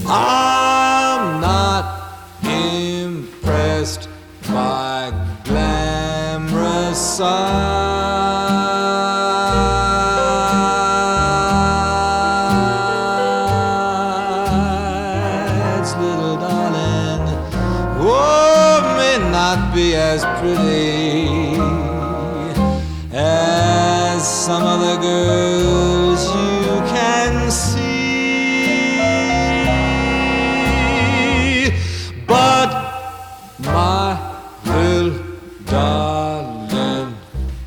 I'm not impressed by glamorous sights, little darling. Oh, may not be as pretty as some other girls you can see, but my little darling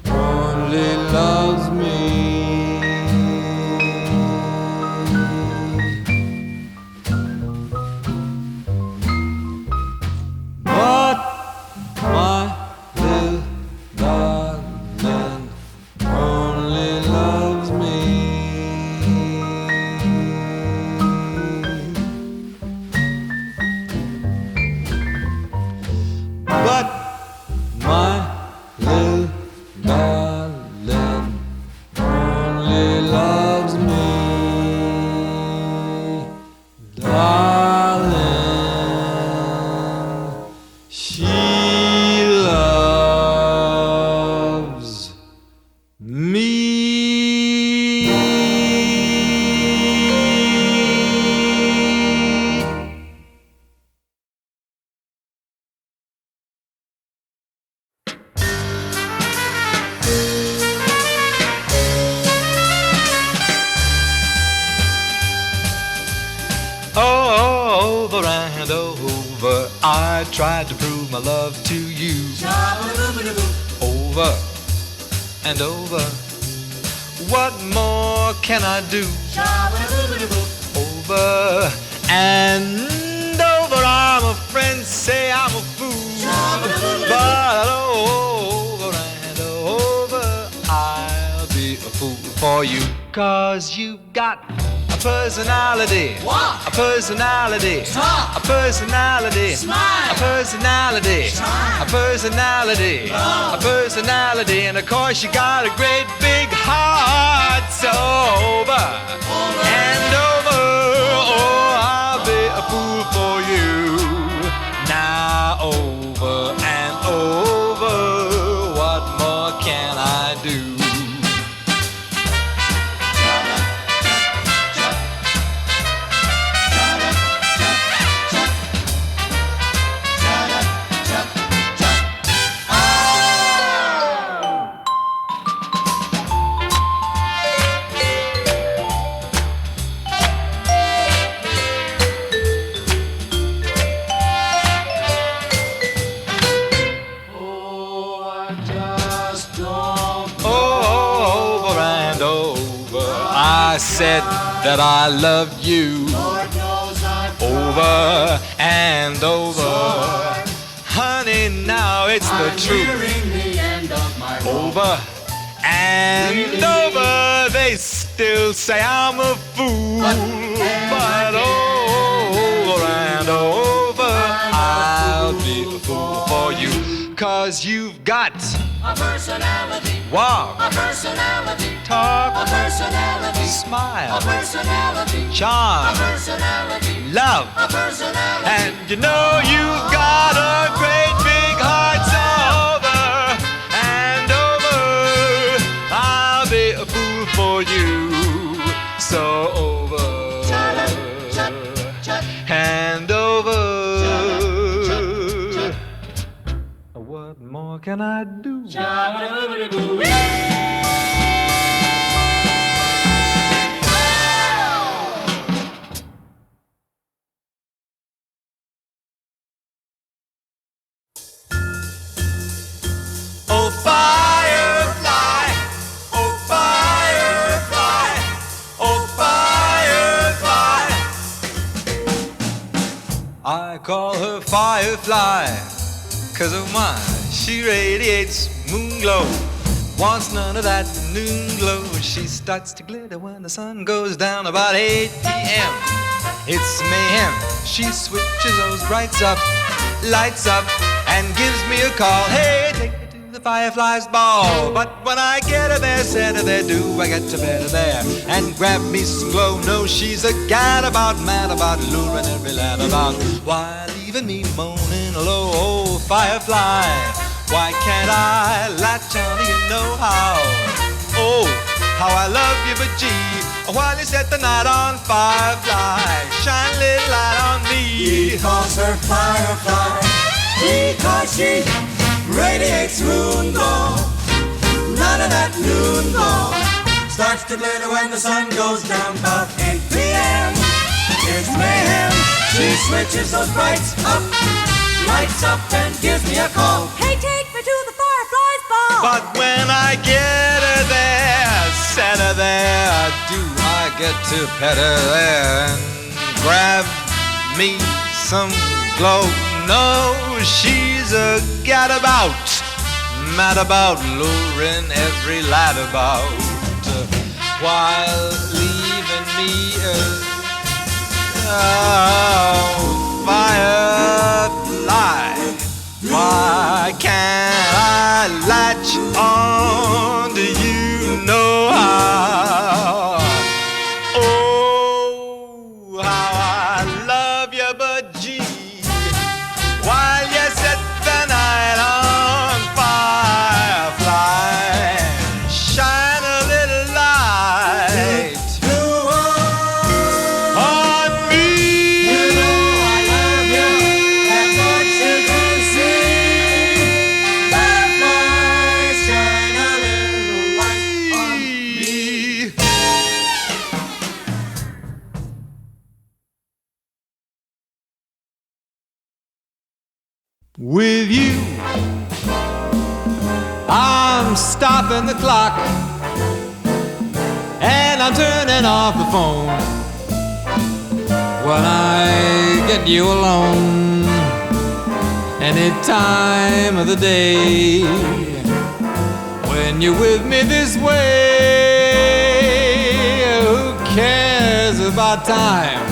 only loves me. But my little darling only loves me. But my little darling only loves me. Darling, she loves me. Over and over, I tried to prove my love to you. Over and over, what more can I do? Over and over, I'm a friend, say I'm a fool. But over and over, I'll be a fool for you. 'Cause you've got a personality. What? A personality. Talk. A personality. Smile. A personality. Smile. A personality. Love. A personality. And of course you got a great big heart. So over and over, oh, I'll be a fool for you. Now over and over, what more can I do? I said that I loved you. Lord knows I've Over and over. Honey, now it's the truth. nearing the end of my rope. Over and over, they still say I'm a fool. But over and over, I'll be a fool for you. 'Cause you've got A personality, walk, a personality, talk, a personality, a smile, personality, a charm, personality, love. a personality. And you know you've got a great big heart. So over and over, I'll be a fool for you. So over and over. What more can I do? Oh, firefly, oh, firefly, oh, firefly. I call her Firefly 'cause of my she radiates moon glow. Wants none of that noon glow. She starts to glitter when the sun goes down about 8 p.m. It's mayhem. She switches those brights up, lights up, and gives me a call. Hey, take me to the Firefly's ball. But when I get her there, said her there, do I get to bed her there and grab me some glow? No, she's a gad about, mad about, luring every lad about, while leaving me moaning low. Oh, Firefly, why can't I latch on to you know how? Oh, how I love you, but gee, while you set the night on Firefly, shine a little light on me. He calls her Firefly because she radiates moon glow. None of that noon glow starts to glitter when the sun goes down about 8 p.m. It's mayhem. She switches those brights up, lights up, and gives me a call. Hey, take me to the Firefly's ball. But when I get her there, set her there, do I get to pet her there and grab me some glow? No, she's a gad about, mad about, luring every lad about, while leaving me Firefly. Why can't I latch on to you know how? Oh, how I love you, but gee, while you set the night on Firefly, shine a little light on me. You know I love you, and what you can see. Firefly, shine a little light on me. With you, I'm stopping the clock, and I'm turning off the phone when I get you alone. Any time of the day, when you're with me this way, who cares about time?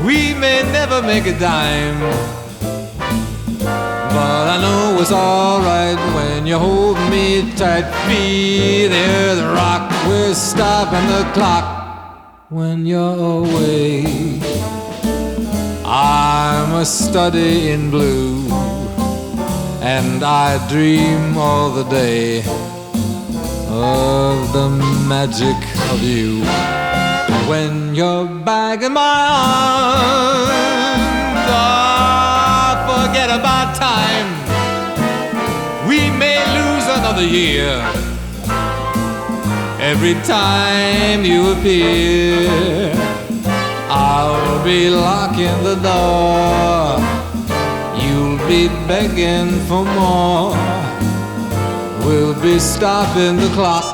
We may never make a dime, but I know it's alright when you hold me tight. Be there, the rock, we're stopping the clock when you're away. I'm a study in blue, and I dream all the day of the magic of you. When you're back in my arms, forget about time. We may lose another year every time you appear. I'll be locking the door, you'll be begging for more. We'll be stopping the clock.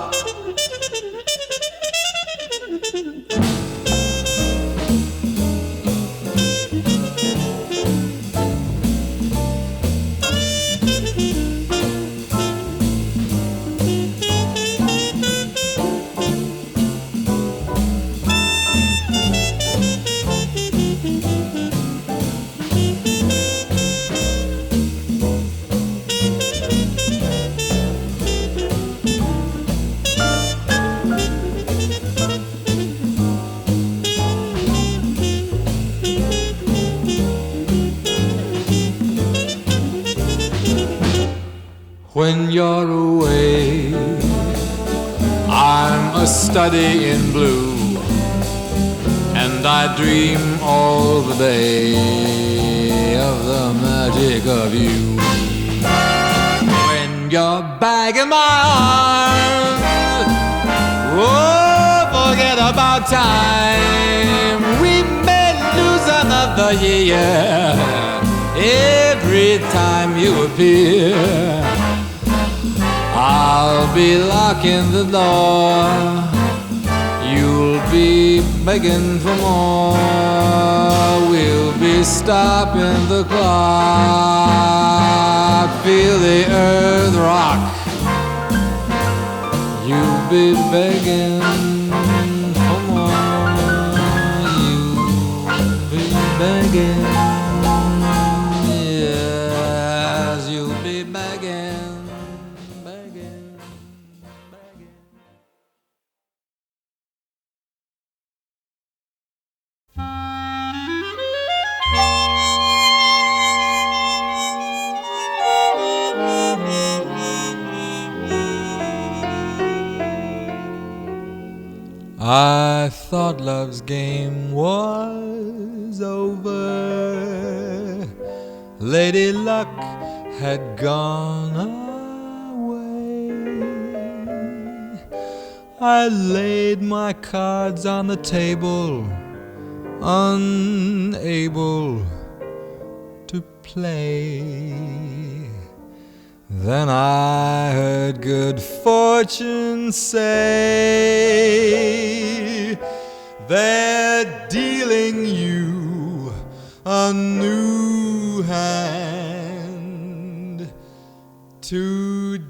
When you're away, I'm a study in blue, and I dream all the day of the magic of you. When you're back in my arms, oh, forget about time. We may lose another year every time you appear. I'll be locking the door, you'll be begging for more. We'll be stopping the clock. Feel the earth rock. You'll be begging for more. You'll be begging. Yes, you'll be begging, begging, begging. I thought love's game was over. Lady Luck had gone away. I laid my cards on the table, unable to play. Then I heard good fortune say, they're dealing you a new hand today.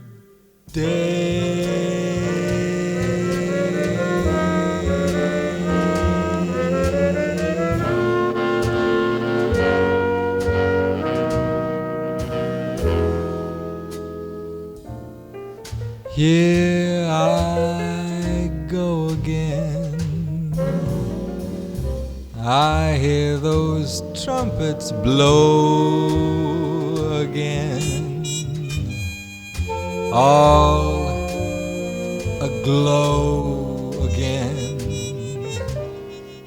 Here I go again. I hear those trumpets blow again, all aglow again,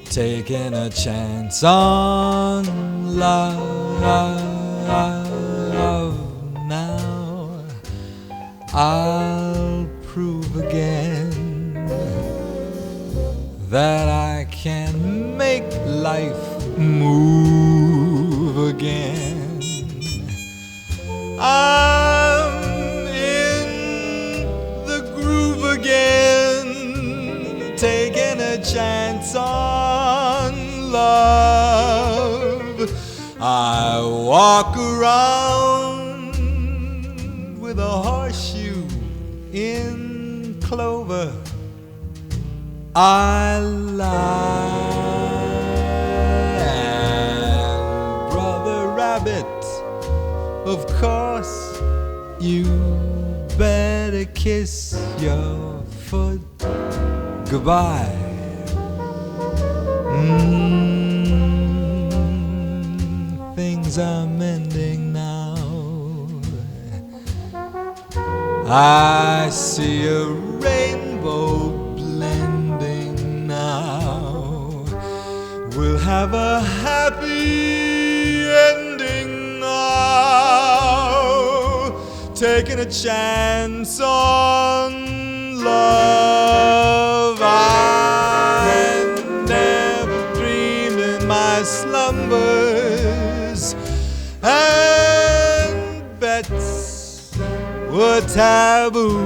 taking a chance on love now. I'll prove again that I can make life move again. I'm in the groove again, taking a chance on love. I walk around with a horseshoe in clover. I lie, and Brother Rabbit, of course, you better kiss your foot goodbye. Things are mending now. I see a rainbow blending now. We'll have a happy ending now, taking a chance on love. I never dreamed in my slumbers, and bets were taboo.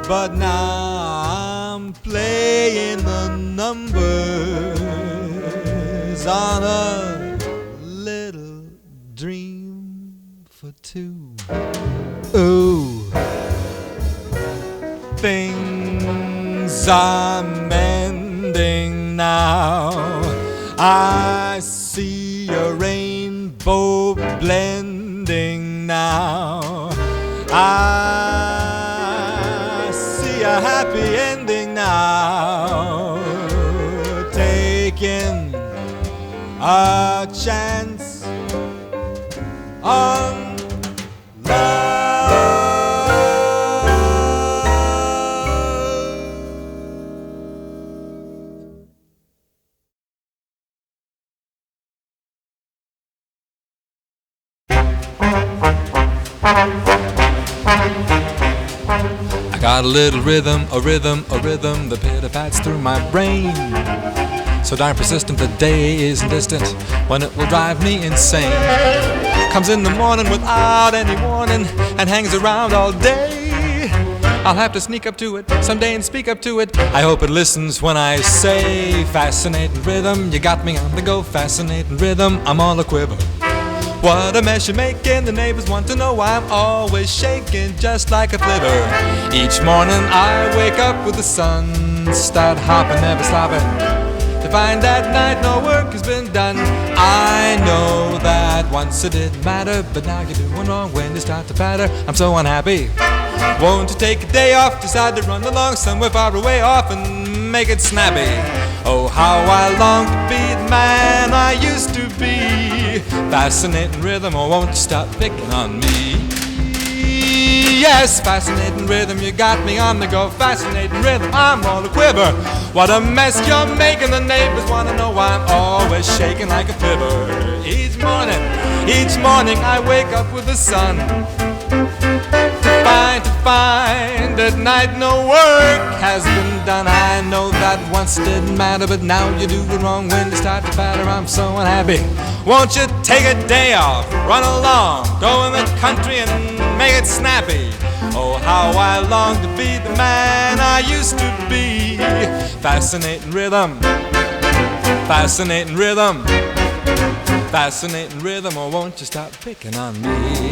But now I'm playing the numbers on a little dream for two. Ooh, things are mending now. I see a rainbow blending now. I see a happy ending now, taking a chance on love. I got a little rhythm, a rhythm, a rhythm that pitter-pats through my brain. So darn persistent, the day isn't distant when it will drive me insane. Comes in the morning without any warning and hangs around all day. I'll have to sneak up to it someday and speak up to it. I hope it listens when I say, fascinating rhythm, you got me on the go. Fascinating rhythm, I'm all a quiver. What a mess you're making, the neighbors want to know why I'm always shaking just like a flivver. Each morning I wake up with the sun, start hopping, never stopping, to find that night no work has been done. I know that once it didn't matter, but now you're doing wrong when you start to patter. I'm so unhappy. Won't you take a day off, decide to run along somewhere far away off and make it snappy? Oh, how I long to be the man I used to be. Fascinating rhythm, oh, won't you stop picking on me? Yes, fascinating rhythm, you got me on the go. Fascinating rhythm, I'm all a quiver. What a mess you're making, the neighbors want to know why I'm always shaking like a flivver. Each morning I wake up with the sun, to find at night no work has been done. I know that once it didn't matter, but now you do it wrong when you start to patter. I'm so unhappy. Won't you take a day off, run along, go in the country and make it snappy? Oh, how I long to be the man I used to be. Fascinating rhythm, fascinating rhythm, fascinating rhythm, oh, won't you stop picking on me?